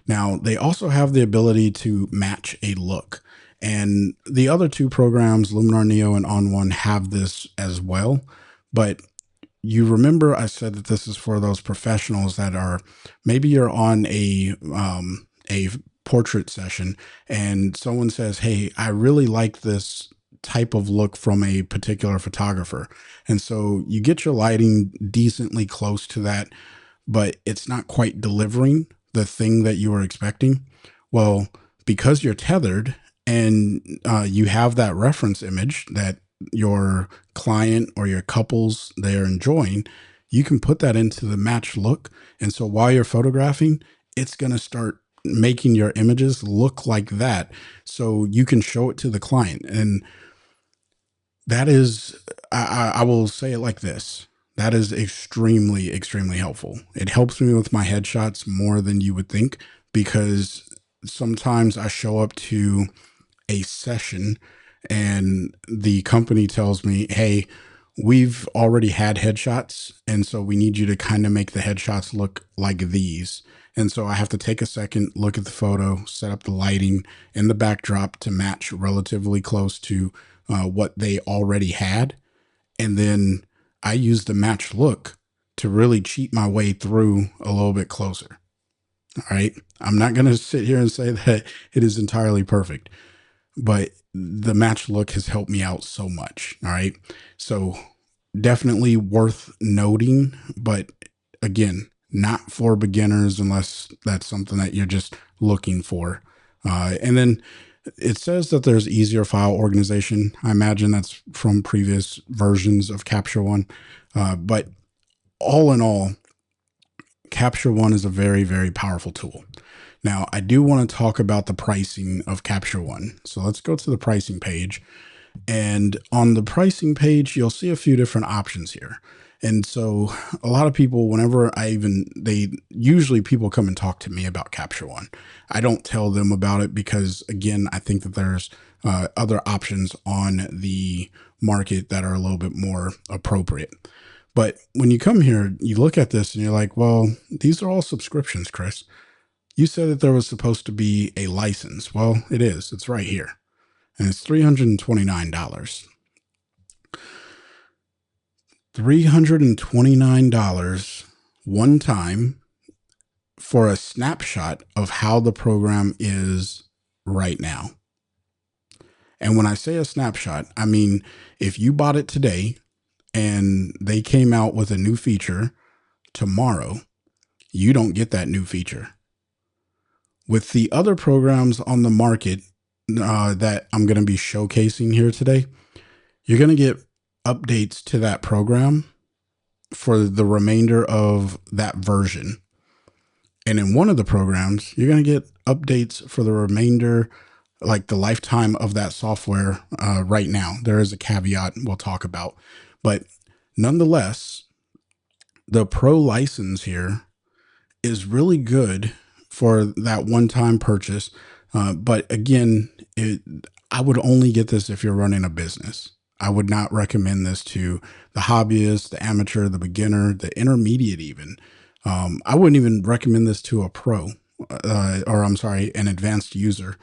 A: Now, they also have the ability to match a look. And the other two programs, Luminar Neo and On One, have this as well. But you remember I said that this is for those professionals that are, maybe you're on a portrait session and someone says, "Hey, I really like this type of look from a particular photographer." And so you get your lighting decently close to that, but it's not quite delivering the thing that you were expecting. Well, because you're tethered and you have that reference image that your client or your couples they're enjoying, you can put that into the match look. And so while you're photographing, it's going to start making your images look like that. So you can show it to the client. And that is, I will say it like this. That is extremely, extremely helpful. It helps me with my headshots more than you would think, because sometimes I show up to a session and the company tells me, "Hey, we've already had headshots, and so we need you to kind of make the headshots look like these." And so I have to take a second, look at the photo, set up the lighting and the backdrop to match relatively close to what they already had. And then I use the match look to really cheat my way through a little bit closer. All right. I'm not going to sit here and say that it is entirely perfect, but the match look has helped me out so much. All right. So definitely worth noting, but again, not for beginners unless that's something that you're just looking for. And then it says that there's easier file organization. I imagine that's from previous versions of Capture One. But all in all, Capture One is a very, very powerful tool. Now, I do want to talk about the pricing of Capture One. So let's go to the pricing page. And on the pricing page, you'll see a few different options here. And so a lot of people, whenever usually people come and talk to me about Capture One. I don't tell them about it because, again, I think that there's other options on the market that are a little bit more appropriate. But when you come here, you look at this and you're like, well, these are all subscriptions, Chris. You said that there was supposed to be a license. Well, it is. It's right here. And it's $329. $329 one time for a snapshot of how the program is right now. And when I say a snapshot, I mean, if you bought it today and they came out with a new feature tomorrow, you don't get that new feature. With the other programs on the market that I'm going to be showcasing here today, you're going to get updates to that program for the remainder of that version. And in one of the programs, you're going to get updates for the remainder, like the lifetime of that software right now. There is a caveat we'll talk about. But nonetheless, the pro license here is really good for that one-time purchase. But again, I would only get this if you're running a business. I would not recommend this to the hobbyist, the amateur, the beginner, the intermediate even. I wouldn't even recommend this to a pro, or I'm sorry, an advanced user.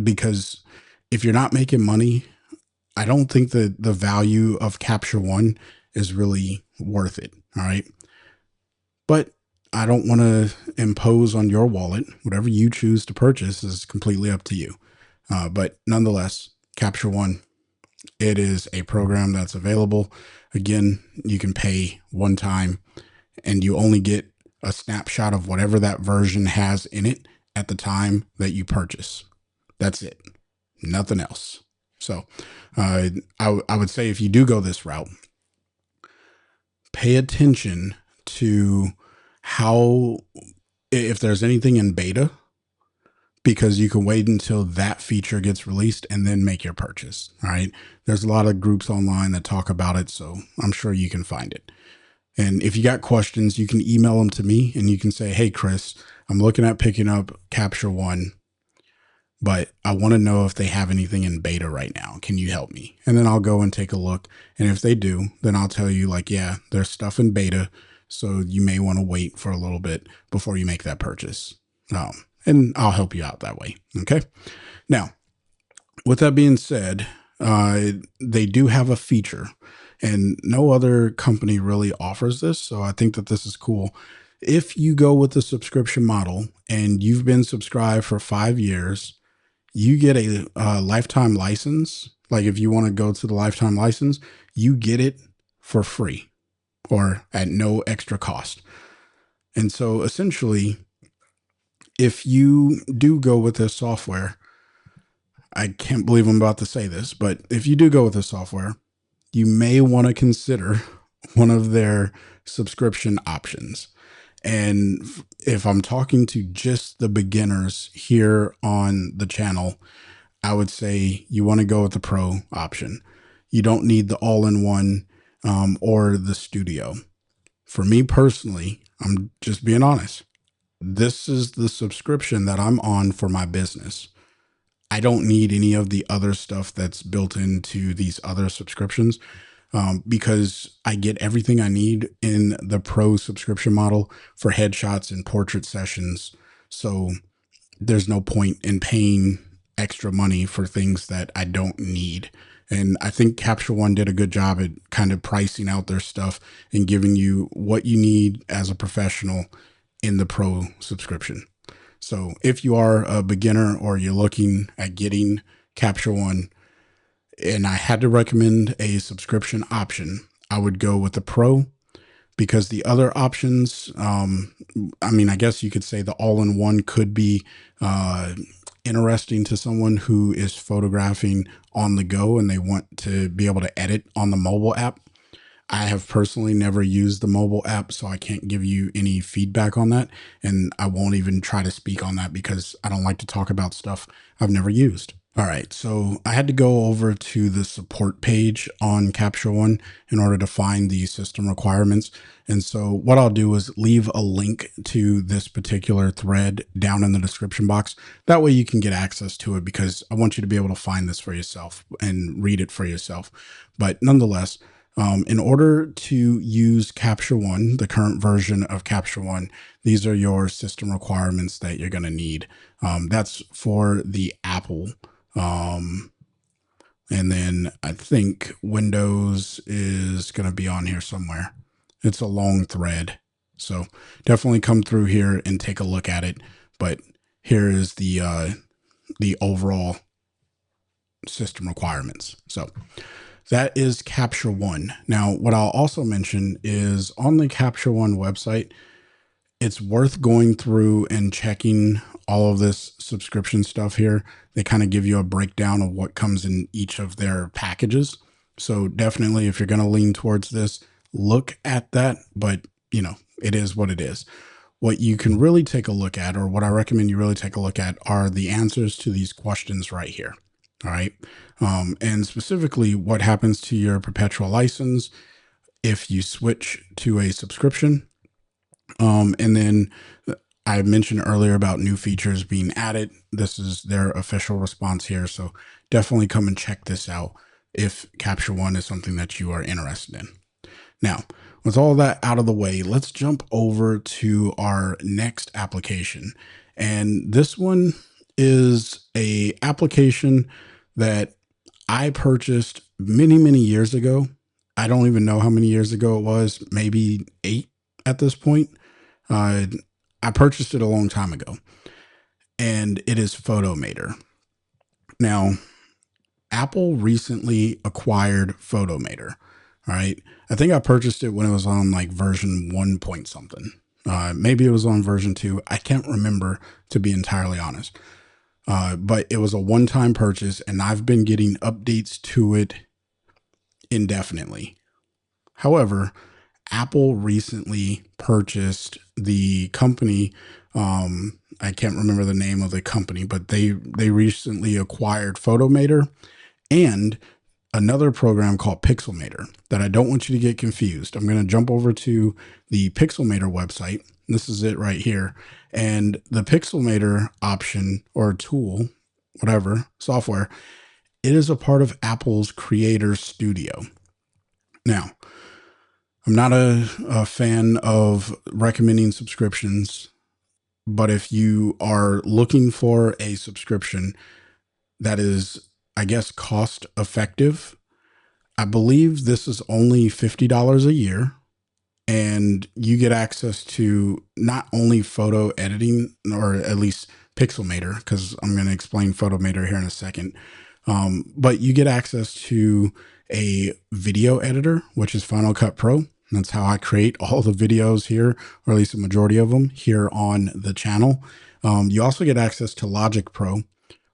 A: Because if you're not making money, I don't think that the value of Capture One is really worth it. All right. But I don't want to impose on your wallet. Whatever you choose to purchase is completely up to you. But nonetheless, Capture One, it is a program that's available. Again, you can pay one time and you only get a snapshot of whatever that version has in it at the time that you purchase. That's it. Nothing else. So I would say if you do go this route, pay attention to if there's anything in beta, because you can wait until that feature gets released and then make your purchase. All right. There's a lot of groups online that talk about it, so I'm sure you can find it. And if you got questions, you can email them to me and you can say, hey, Chris, I'm looking at picking up Capture One, but I want to know if they have anything in beta right now. Can you help me? And then I'll go and take a look. And if they do, then I'll tell you like, yeah, there's stuff in beta. So you may want to wait for a little bit before you make that purchase. And I'll help you out that way. Okay. Now, with that being said, they do have a feature and no other company really offers this. So I think that this is cool. If you go with the subscription model and you've been subscribed for 5 years, you get a lifetime license. Like if you want to go to the lifetime license, you get it for free or at no extra cost. And so essentially, if you do go with this software, I can't believe I'm about to say this, but if you do go with this software, you may want to consider one of their subscription options. And if I'm talking to just the beginners here on the channel, I would say you want to go with the pro option. You don't need the all-in-one or the studio. For me personally, I'm just being honest. This is the subscription that I'm on for my business. I don't need any of the other stuff that's built into these other subscriptions because I get everything I need in the pro subscription model for headshots and portrait sessions. So there's no point in paying extra money for things that I don't need. And I think Capture One did a good job at kind of pricing out their stuff and giving you what you need as a professional in the pro subscription. So if you are a beginner or you're looking at getting Capture One, and I had to recommend a subscription option, I would go with the pro, because the other options, I mean, I guess you could say the all-in-one could be interesting to someone who is photographing on the go and they want to be able to edit on the mobile app. I have personally never used the mobile app, so I can't give you any feedback on that. And I won't even try to speak on that because I don't like to talk about stuff I've never used. All right, so I had to go over to the support page on Capture One in order to find the system requirements. And so what I'll do is leave a link to this particular thread down in the description box. That way you can get access to it, because I want you to be able to find this for yourself and read it for yourself. But nonetheless, in order to use Capture One, the current version of Capture One, these are your system requirements that you're going to need. That's for the Apple. Um, and then I think Windows is going to be on here somewhere. It's a long thread. So definitely come through here and take a look at it. But here is the overall system requirements. So that is Capture One. Now, what I'll also mention is on the Capture One website, it's worth going through and checking all of this subscription stuff here. They kind of give you a breakdown of what comes in each of their packages. So definitely, if you're going to lean towards this, look at that. But, it is what it is. What you can really take a look at, or what I recommend you really take a look at, are the answers to these questions right here. All right. And specifically, what happens to your perpetual license if you switch to a subscription. And then I mentioned earlier about new features being added. This is their official response here. So definitely come and check this out if Capture One is something that you are interested in. Now, with all that out of the way, let's jump over to our next application. And this one is a application that I purchased many, many years ago. I don't even know how many years ago it was, maybe 8 at this point. I purchased it a long time ago, and it is PhotoMator. Now, Apple recently acquired PhotoMator. All right. I think I purchased it when it was on like version 1 point something. Maybe it was on version 2. I can't remember, to be entirely honest. But it was a one-time purchase, and I've been getting updates to it indefinitely. However, Apple recently purchased the company. I can't remember the name of the company, but they recently acquired PhotoMator and another program called PixelMator that I don't want you to get confused. I'm going to jump over to the PixelMator website. This is it right here. And the PixelMator option or tool, whatever, software, it is a part of Apple's Creator Studio. Now, I'm not a fan of recommending subscriptions, but if you are looking for a subscription that is, I guess, cost effective, I believe this is only $50 a year, and you get access to not only photo editing, or at least PixelMator, because I'm going to explain PhotoMator here in a second. But you get access to a video editor, which is Final Cut Pro. That's how I create all the videos here, or at least a majority of them here on the channel. You also get access to Logic Pro.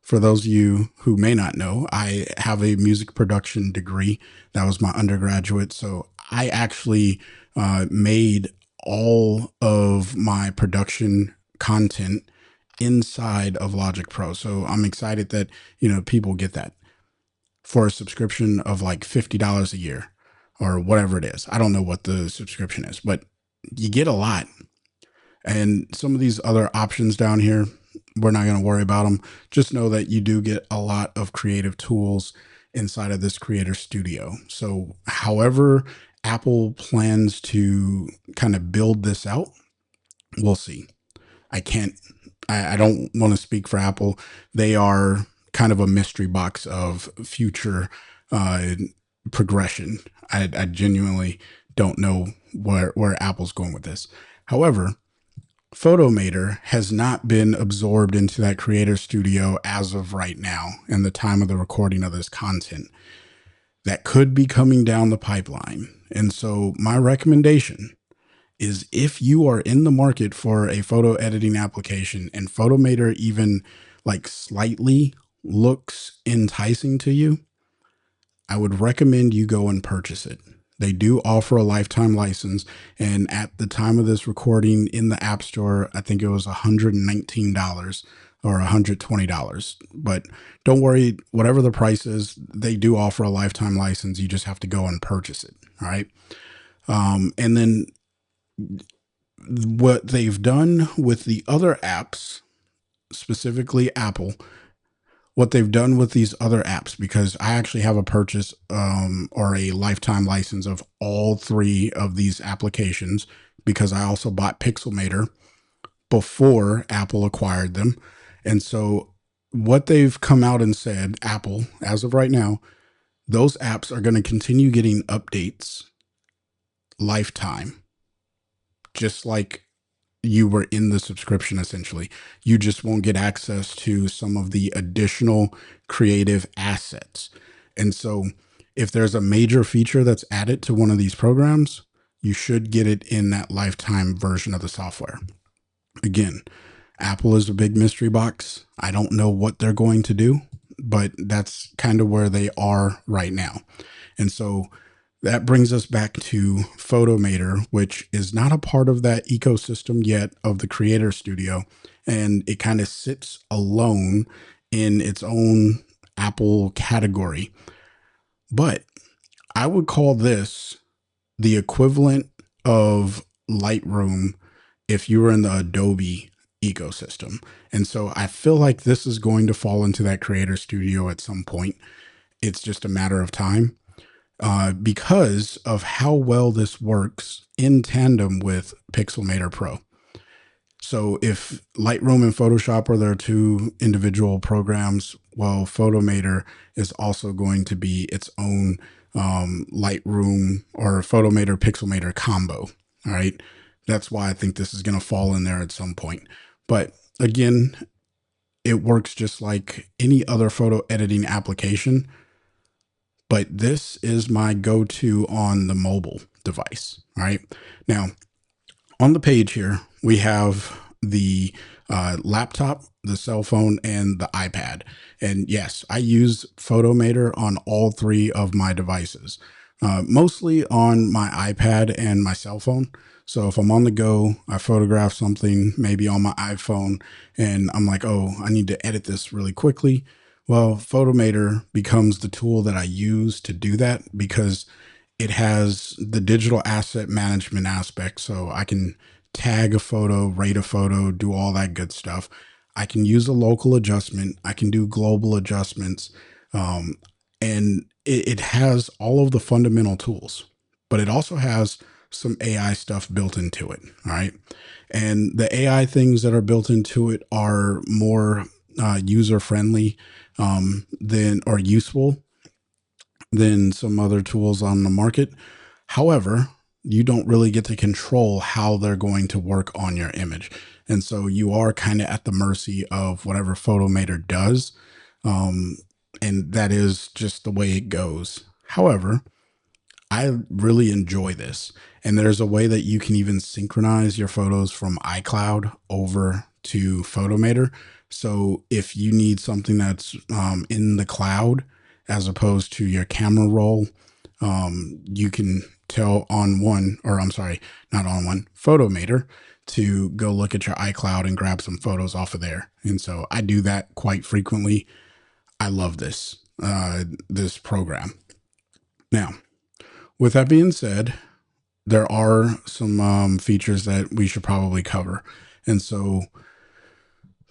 A: For those of you who may not know, I have a music production degree. That was my undergraduate. So I actually made all of my production content inside of Logic Pro. So I'm excited that, people get that for a subscription of like $50 a year or whatever it is. I don't know what the subscription is, but you get a lot. And some of these other options down here, we're not going to worry about them. Just know that you do get a lot of creative tools inside of this Creator Studio. So however Apple plans to kind of build this out, we'll see. I don't want to speak for Apple. They are kind of a mystery box of future progression. I genuinely don't know where Apple's going with this. However, PhotoMator has not been absorbed into that Creator Studio as of right now, in the time of the recording of this content. That could be coming down the pipeline. And so my recommendation is, if you are in the market for a photo editing application and PhotoMator even like slightly looks enticing to you, I would recommend you go and purchase it. They do offer a lifetime license. And at the time of this recording in the App Store, I think it was $119 or $120. But don't worry, whatever the price is, they do offer a lifetime license. You just have to go and purchase it. All right. And then what they've done with the other apps, specifically Apple, what they've done with these other apps, because I actually have a purchase or a lifetime license of all three of these applications, because I also bought PixelMator before Apple acquired them. And so what they've come out and said, Apple, as of right now, those apps are going to continue getting updates lifetime, just like you were in the subscription. Essentially, you just won't get access to some of the additional creative assets. And so if there's a major feature that's added to one of these programs, you should get it in that lifetime version of the software. Again, Apple is a big mystery box. I don't know what they're going to do, but that's kind of where they are right now. And so that brings us back to PhotoMator, which is not a part of that ecosystem yet of the Creator Studio. And it kind of sits alone in its own Apple category. But I would call this the equivalent of Lightroom if you were in the Adobe ecosystem. And so I feel like this is going to fall into that Creator Studio at some point. It's just a matter of time. Because of how well this works in tandem with Pixelmator Pro. So if Lightroom and Photoshop are their two individual programs, well, PhotoMator is also going to be its own Lightroom or PhotoMator Pixelmator combo. All right. That's why I think this is going to fall in there at some point. But again, it works just like any other photo editing application. But this is my go-to on the mobile device. All right. Now, on the page here, we have the laptop, the cell phone, and the iPad. And yes, I use PhotoMator on all three of my devices, mostly on my iPad and my cell phone. So if I'm on the go, I photograph something maybe on my iPhone and I'm like, oh, I need to edit this really quickly. Well, PhotoMator becomes the tool that I use to do that, because it has the digital asset management aspect. So I can tag a photo, rate a photo, do all that good stuff. I can use a local adjustment. I can do global adjustments. And it has all of the fundamental tools, but it also has some AI stuff built into it. All right. And the AI things that are built into it are more user friendly than, or useful than some other tools on the market. However, you don't really get to control how they're going to work on your image. And so you are kind of at the mercy of whatever PhotoMator does. And that is just the way it goes. However, I really enjoy this. And there's a way that you can even synchronize your photos from iCloud over to PhotoMator. So if you need something that's in the cloud as opposed to your camera roll, you can tell on one, or I'm sorry, not on one, PhotoMator, to go look at your iCloud and grab some photos off of there. And so I do that quite frequently. I love this, this program. Now, with that being said, there are some features that we should probably cover. And so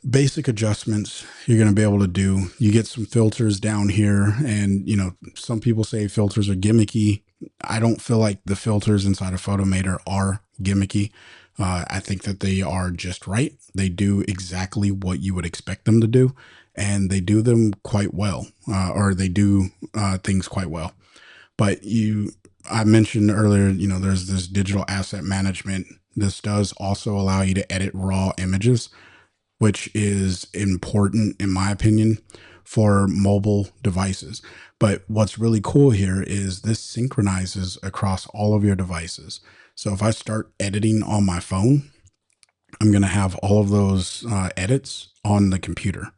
A: basic adjustments you're going to be able to do. You get some filters down here, and you know, some people say filters are gimmicky. I don't feel like the filters inside of PhotoMator are gimmicky. I think that they are just right. They do exactly what you would expect them to do, and they do them quite well, or they do things quite well. But I mentioned earlier, you know, there's this digital asset management. This does also allow you to edit raw images, which is important, in my opinion, for mobile devices. But what's really cool here is this synchronizes across all of your devices. So if I start editing on my phone, I'm going to have all of those edits on the computer.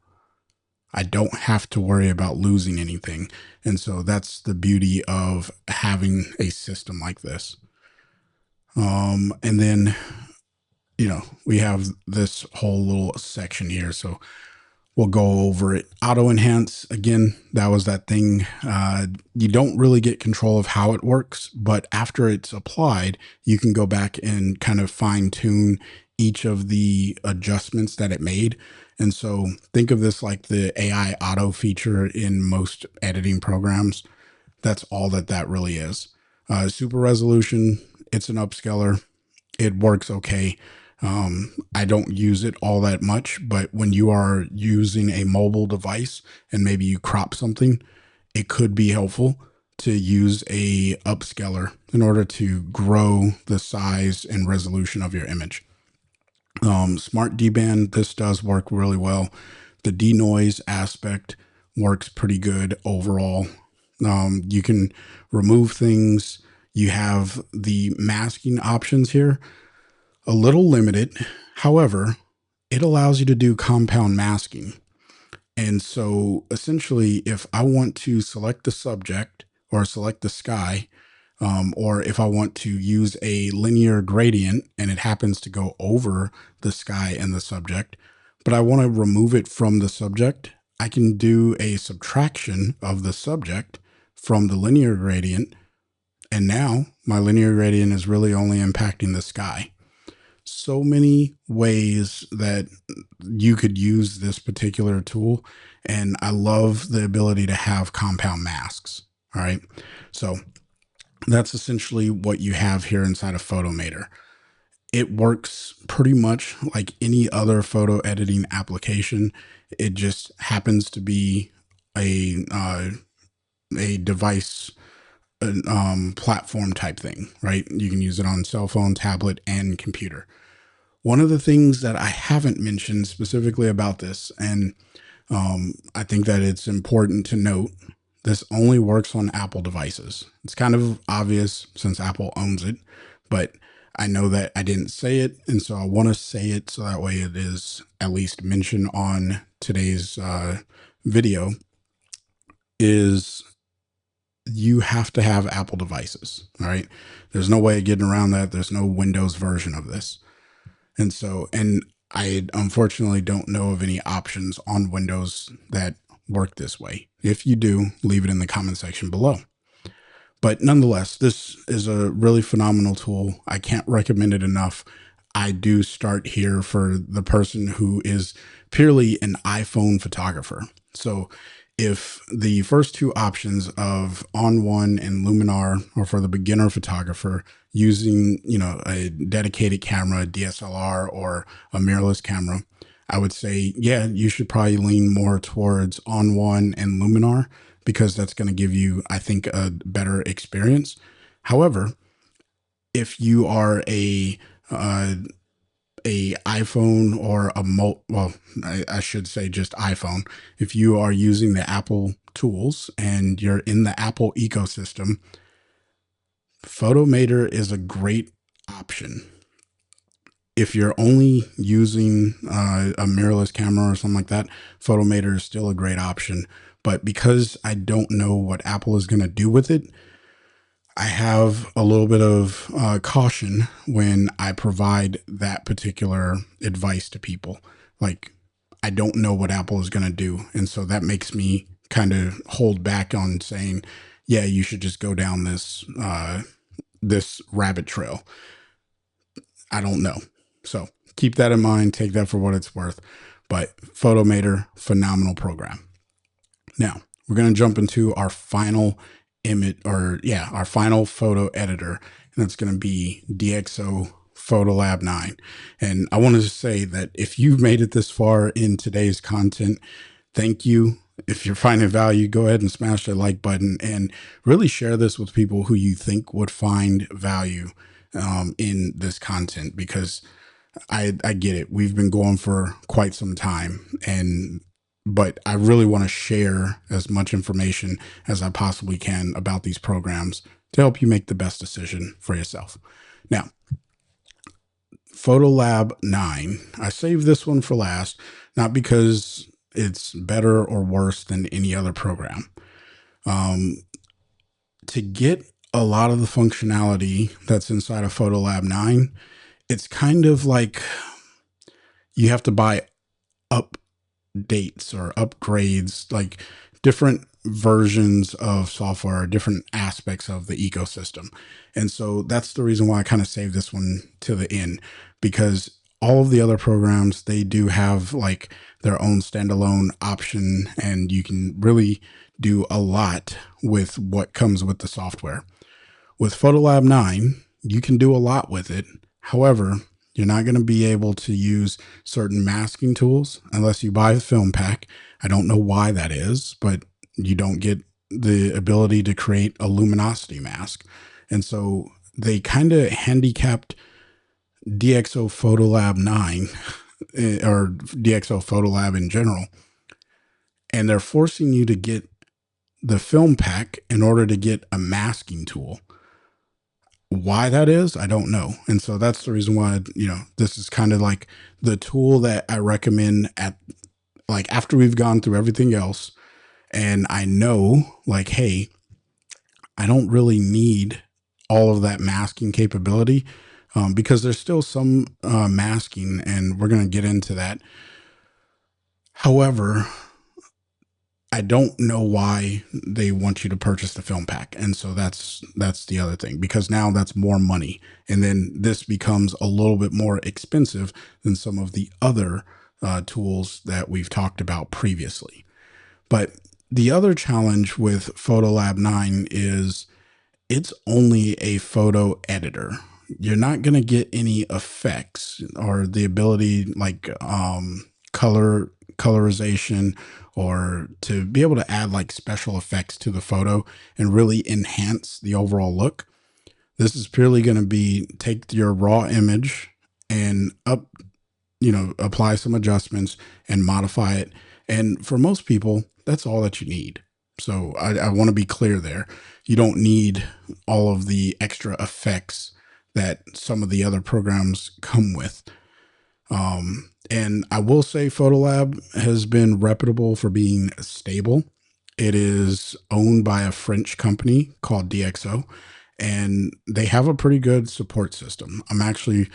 A: I don't have to worry about losing anything. And so that's the beauty of having a system like this. And then, we have this whole little section here. So we'll go over it. Auto enhance, again, that was that thing. You don't really get control of how it works, but after it's applied, you can go back and kind of fine tune each of the adjustments that it made. And so think of this like the AI auto feature in most editing programs. That's all that really is. Super resolution, it's an upscaler. It works okay. I don't use it all that much, but when you are using a mobile device and maybe you crop something, it could be helpful to use a upscaler in order to grow the size and resolution of your image. Smart deband, this does work really well. The denoise aspect works pretty good overall. You can remove things. You have the masking options here, a little limited. However, it allows you to do compound masking. And so essentially, if I want to select the subject or select the sky, or if I want to use a linear gradient and it happens to go over the sky and the subject, but I want to remove it from the subject, I can do a subtraction of the subject from the linear gradient. And now my linear gradient is really only impacting the sky. So many ways that you could use this particular tool. And I love the ability to have compound masks. All right. So that's essentially what you have here inside of PhotoMator. It works pretty much like any other photo editing application. It just happens to be a device platform type thing, right? You can use it on cell phone, tablet, and computer. One of the things that I haven't mentioned specifically about this, and I think that it's important to note, this only works on Apple devices. It's kind of obvious since Apple owns it, but I know that I didn't say it, and so I want to say it so that way it is at least mentioned on today's video, is you have to have Apple devices, all right? There's no way of getting around that. There's no Windows version of this. And so, and I unfortunately don't know of any options on Windows that work this way. If you do, leave it in the comment section below. But nonetheless, this is a really phenomenal tool. I can't recommend it enough. I do start here for the person who is purely an iPhone photographer. So if the first two options of On1 and Luminar are for the beginner photographer using, a dedicated camera, a DSLR, or a mirrorless camera, I would say, yeah, you should probably lean more towards On1 and Luminar because that's going to give you, I think, a better experience. However, if you are a iPhone or I should say just iPhone. If you are using the Apple tools and you're in the Apple ecosystem, PhotoMator is a great option. If you're only using a mirrorless camera or something like that, PhotoMator is still a great option. But because I don't know what Apple is going to do with it, I have a little bit of caution when I provide that particular advice to people. Like, I don't know what Apple is going to do. And so that makes me kind of hold back on saying, yeah, you should just go down this rabbit trail. I don't know. So keep that in mind. Take that for what it's worth. But PhotoMator, phenomenal program. Now, we're going to jump into our final our final photo editor, and that's going to be DxO PhotoLab 9. And I wanted to say that if you've made it this far in today's content, thank you. If you're finding value, go ahead and smash that like button and really share this with people who you think would find value in this content, because I get it. We've been going for quite some time, but I really want to share as much information as I possibly can about these programs to help you make the best decision for yourself. Now, PhotoLab 9, I saved this one for last, not because it's better or worse than any other program. Um, to get a lot of the functionality that's inside of PhotoLab 9, it's kind of like you have to buy updates or upgrades, like different versions of software, different aspects of the ecosystem. And so that's the reason why I kind of saved this one to the end, because all of the other programs, they do have like their own standalone option, and you can really do a lot with what comes with the software. With PhotoLab 9, you can do a lot with it. However, you're not going to be able to use certain masking tools unless you buy the film pack. I don't know why that is, but you don't get the ability to create a luminosity mask. And so they kind of handicapped DxO PhotoLab 9 or DxO PhotoLab in general. And they're forcing you to get the film pack in order to get a masking tool. Why that is, I don't know. And so that's the reason why, this is kind of like the tool that I recommend at, like, after we've gone through everything else. And I know, like, hey, I don't really need all of that masking capability, because there's still some masking, and we're going to get into that. However, I don't know why they want you to purchase the film pack. And so that's the other thing, because now that's more money. And then this becomes a little bit more expensive than some of the other tools that we've talked about previously. But the other challenge with PhotoLab 9 is it's only a photo editor. You're not going to get any effects or the ability like colorization, or to be able to add like special effects to the photo and really enhance the overall look. This is purely going to be take your raw image and apply some adjustments and modify it. And for most people, that's all that you need. So I want to be clear there. You don't need all of the extra effects that some of the other programs come with. And I will say PhotoLab has been reputable for being stable. It is owned by a French company called DxO, and they have a pretty good support system. I'm actually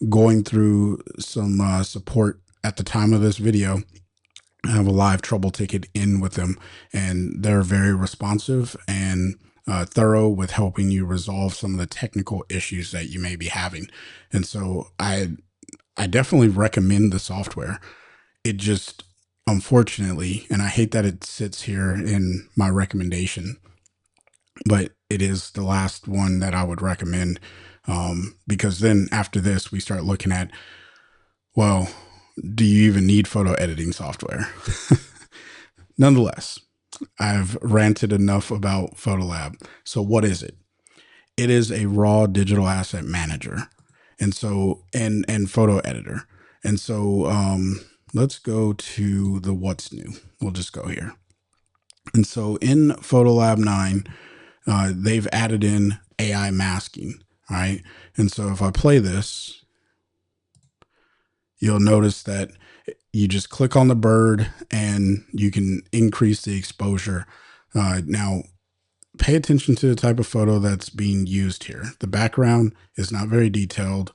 A: going through some support at the time of this video. I have a live trouble ticket in with them, and they're very responsive and thorough with helping you resolve some of the technical issues that you may be having. And so I definitely recommend the software. It just, unfortunately, and I hate that it sits here in my recommendation, but it is the last one that I would recommend, because then after this, we start looking at, well, do you even need photo editing software? Nonetheless, I've ranted enough about PhotoLab. So what is it? It is a raw digital asset manager. And so, and photo editor. And so, let's go to the what's new. We'll just go here. And so in PhotoLab 9, they've added in AI masking. All right. And so if I play this, you'll notice that you just click on the bird and you can increase the exposure. Now, pay attention to the type of photo that's being used here. The background is not very detailed,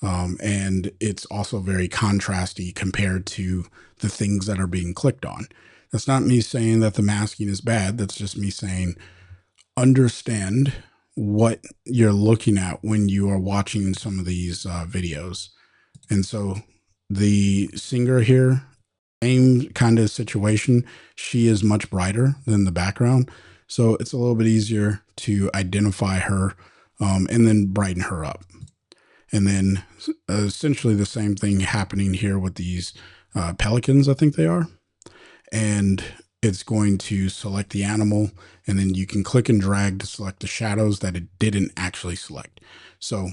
A: and it's also very contrasty compared to the things that are being clicked on. That's not me saying that the masking is bad. That's just me saying understand what you're looking at when you are watching some of these videos. And so the singer here, same kind of situation. She is much brighter than the background. So it's a little bit easier to identify her, and then brighten her up. And then essentially the same thing happening here with these pelicans, I think they are. And it's going to select the animal, and then you can click and drag to select the shadows that it didn't actually select. So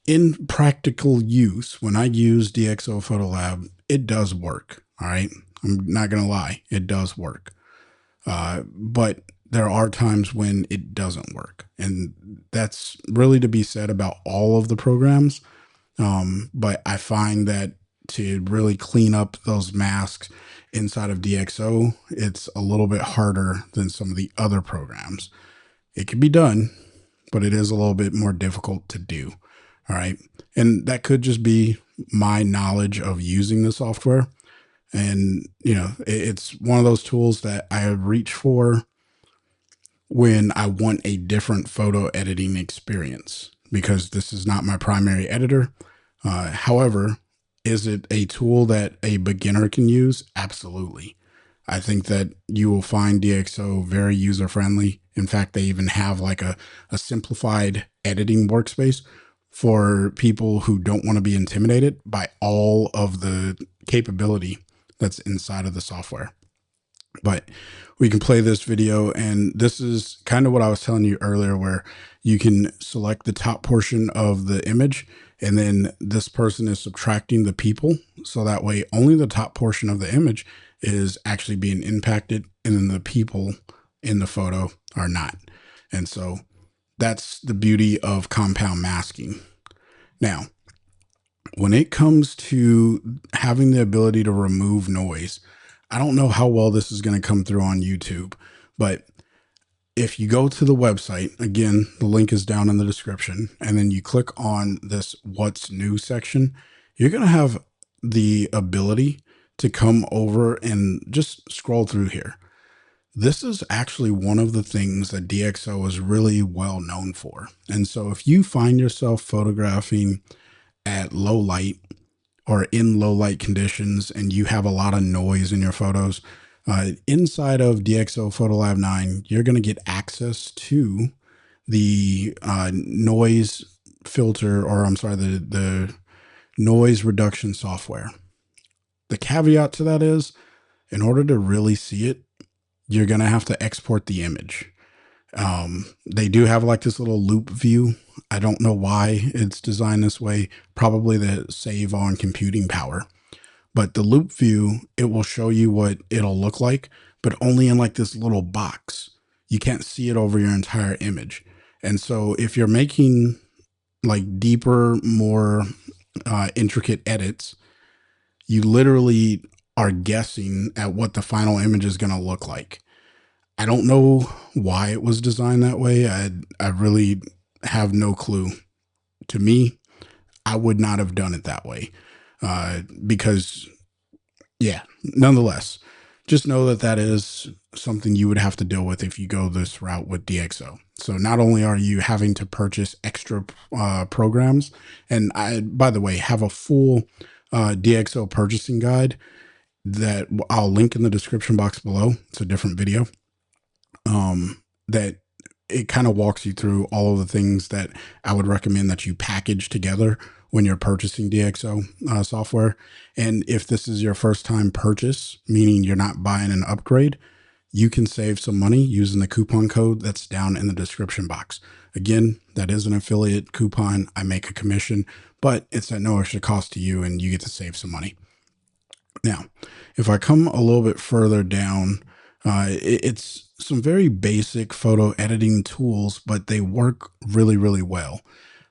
A: in practical use, when I use DxO PhotoLab, it does work. All right. I'm not going to lie. It does work. But there are times when it doesn't work. And that's really to be said about all of the programs. But I find that to really clean up those masks inside of DxO, it's a little bit harder than some of the other programs. It can be done, but it is a little bit more difficult to do. All right. And that could just be my knowledge of using the software. And, it's one of those tools that I reach for when I want a different photo editing experience, because this is not my primary editor. However, is it a tool that a beginner can use? Absolutely. I think that you will find DxO very user friendly. In fact, they even have like a simplified editing workspace for people who don't want to be intimidated by all of the capability that's inside of the software. But we can play this video, and this is kind of what I was telling you earlier, where you can select the top portion of the image, and then this person is subtracting the people. So that way only the top portion of the image is actually being impacted, and then the people in the photo are not. And so that's the beauty of compound masking. Now, when it comes to having the ability to remove noise, I don't know how well this is going to come through on YouTube, but if you go to the website, again, the link is down in the description, and then you click on this What's New section, you're going to have the ability to come over and just scroll through here. This is actually one of the things that DxO is really well known for. And so if you find yourself photographing at low light or in low light conditions and you have a lot of noise in your photos, inside of DxO PhotoLab 9, you're going to get access to the noise filter, or I'm sorry, the noise reduction software. The caveat to that is, in order to really see it, you're going to have to export the image. They do have like this little loop view. I don't know why it's designed this way, probably to save on computing power. But the loop view, it will show you what it'll look like, but only in like this little box. You can't see it over your entire image. And so if you're making like deeper, more intricate edits, you literally are guessing at what the final image is going to look like. I don't know why it was designed that way. I really have no clue. To me, I would not have done it that way. Because, yeah, nonetheless, just know that that is something you would have to deal with if you go this route with DxO. So not only are you having to purchase extra programs, and I, by the way, have a full DxO purchasing guide that I'll link in the description box below. It's a different video. That it kind of walks you through all of the things that I would recommend that you package together when you're purchasing DxO software. And if this is your first time purchase, meaning you're not buying an upgrade, you can save some money using the coupon code that's down in the description box. Again, that is an affiliate coupon. I make a commission, but it's at no extra cost to you, and you get to save some money. Now, if I come a little bit further down, it's some very basic photo editing tools, but they work really, really well.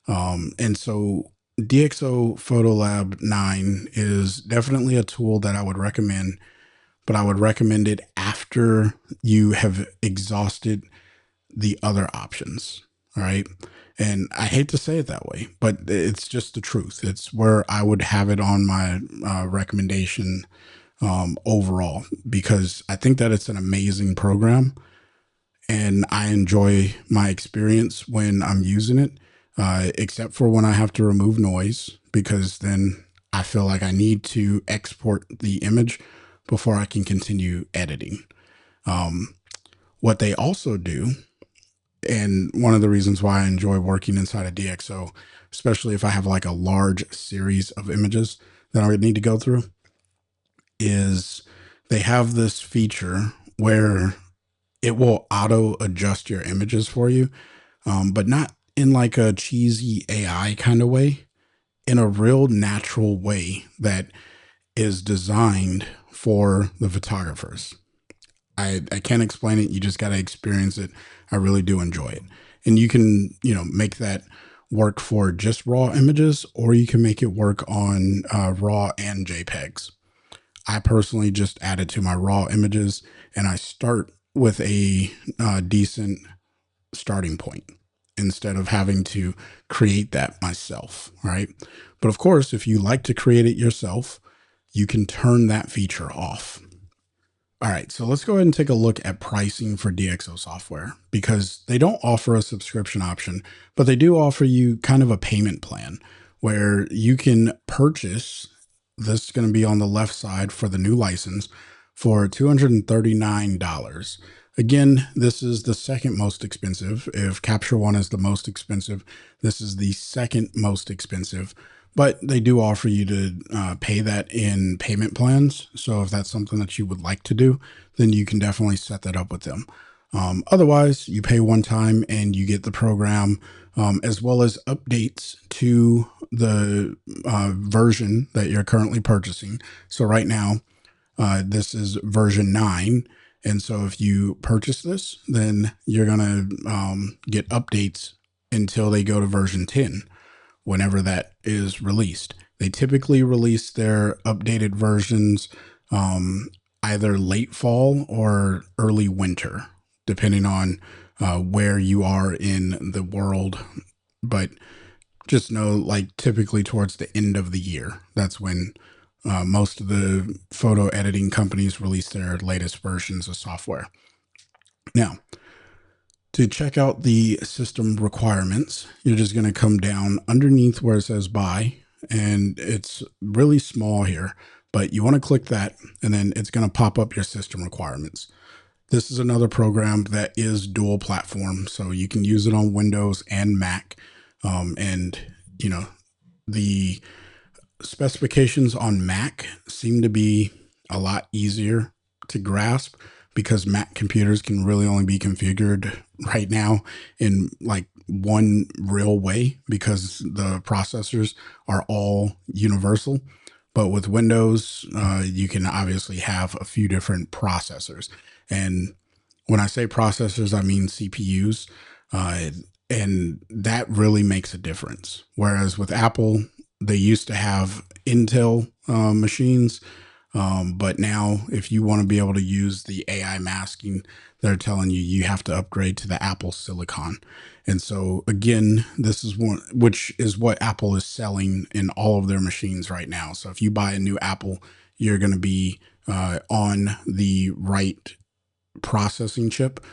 A: And so DxO PhotoLab 9 is definitely a tool that I would recommend, but I would recommend it after you have exhausted the other options. All right. And I hate to say it that way, but it's just the truth. It's where I would have it on my recommendation overall, because I think that it's an amazing program and I enjoy my experience when I'm using it, except for when I have to remove noise, because then I feel like I need to export the image before I can continue editing. What they also do, and one of the reasons why I enjoy working inside of DxO, especially if I have like a large series of images that I would need to go through, is they have this feature where it will auto adjust your images for you, but not in like a cheesy AI kind of way, in a real natural way that is designed for the photographers. I can't explain it. You just got to experience it. I really do enjoy it. And you can, make that work for just raw images, or you can make it work on raw and JPEGs. I personally just add it to my raw images, and I start with a decent starting point instead of having to create that myself, right? But of course, if you like to create it yourself, you can turn that feature off. All right, so let's go ahead and take a look at pricing for DxO software, because they don't offer a subscription option, but they do offer you kind of a payment plan where you can purchase. This is going to be on the left side for the new license for $239. Again, this is the second most expensive. If Capture One is the most expensive, this is the second most expensive. But they do offer you to pay that in payment plans. So if that's something that you would like to do, then you can definitely set that up with them. Otherwise, you pay one time and you get the program, as well as updates to the version that you're currently purchasing. So right now, this is version 9. And so if you purchase this, then you're going to get updates until they go to version 10, whenever that is released. They typically release their updated versions either late fall or early winter, depending on where you are in the world. But just know, like, typically towards the end of the year, that's when most of the photo editing companies release their latest versions of software. Now, to check out the system requirements, you're just going to come down underneath where it says buy, and it's really small here, but you want to click that, and then it's going to pop up your system requirements. This is another program that is dual platform, so you can use it on Windows and Mac. And, you know, the specifications on Mac seem to be a lot easier to grasp, because Mac computers can really only be configured right now in like one real way, because the processors are all universal. But with Windows, you can obviously have a few different processors. And when I say processors, I mean CPUs. And that really makes a difference. Whereas with Apple, they used to have Intel machines. But now, if you want to be able to use the AI masking, they're telling you you have to upgrade to the Apple Silicon. And so, again, this is one, which is what Apple is selling in all of their machines right now. So if you buy a new Apple, you're going to be on the right processing chip.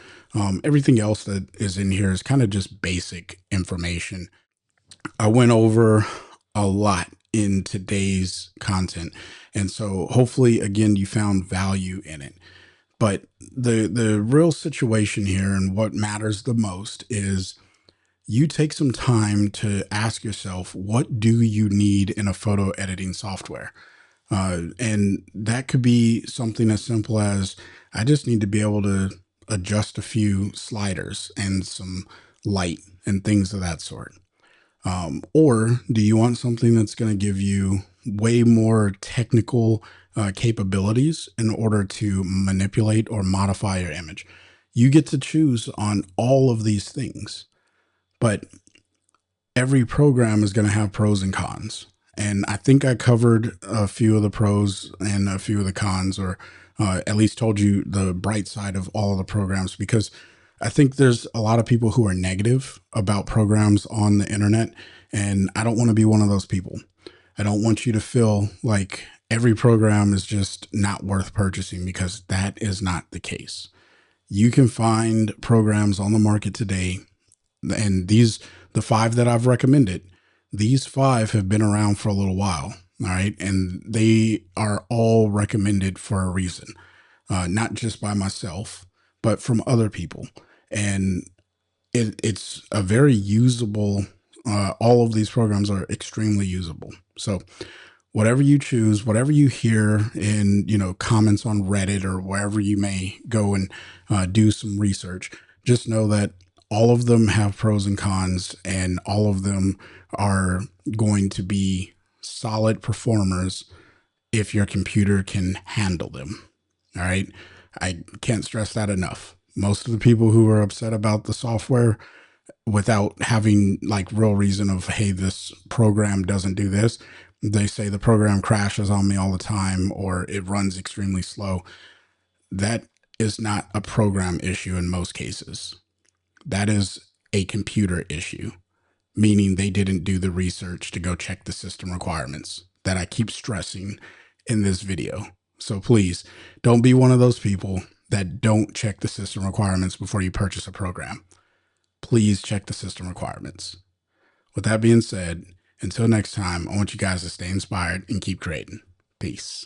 A: Everything else that is in here is kind of just basic information. I went over a lot in today's content, and so hopefully, again, you found value in it. But the real situation here, and what matters the most, is you take some time to ask yourself, what do you need in a photo editing software? And that could be something as simple as, I just need to be able to adjust a few sliders and some light and things of that sort. Or do you want something that's going to give you way more technical capabilities in order to manipulate or modify your image? You get to choose on all of these things, but every program is going to have pros and cons. And I think I covered a few of the pros and a few of the cons, or at least told you the bright side of all of the programs, because I think there's a lot of people who are negative about programs on the internet, and I don't want to be one of those people. I don't want you to feel like every program is just not worth purchasing, because that is not the case. You can find programs on the market today, and the 5 that I've recommended, these 5 have been around for a little while. All right. And they are all recommended for a reason, not just by myself, but from other people. And it's a very usable, all of these programs are extremely usable. So whatever you choose, whatever you hear in, comments on Reddit or wherever you may go and do some research, just know that all of them have pros and cons, and all of them are going to be solid performers if your computer can handle them. All right. I can't stress that enough. Most of the people who are upset about the software, without having like real reason of, hey, this program doesn't do this. They say the program crashes on me all the time or it runs extremely slow. That is not a program issue in most cases. That is a computer issue, meaning they didn't do the research to go check the system requirements that I keep stressing in this video. So please don't be one of those people that don't check the system requirements before you purchase a program. Please check the system requirements. With that being said, until next time, I want you guys to stay inspired and keep creating. Peace.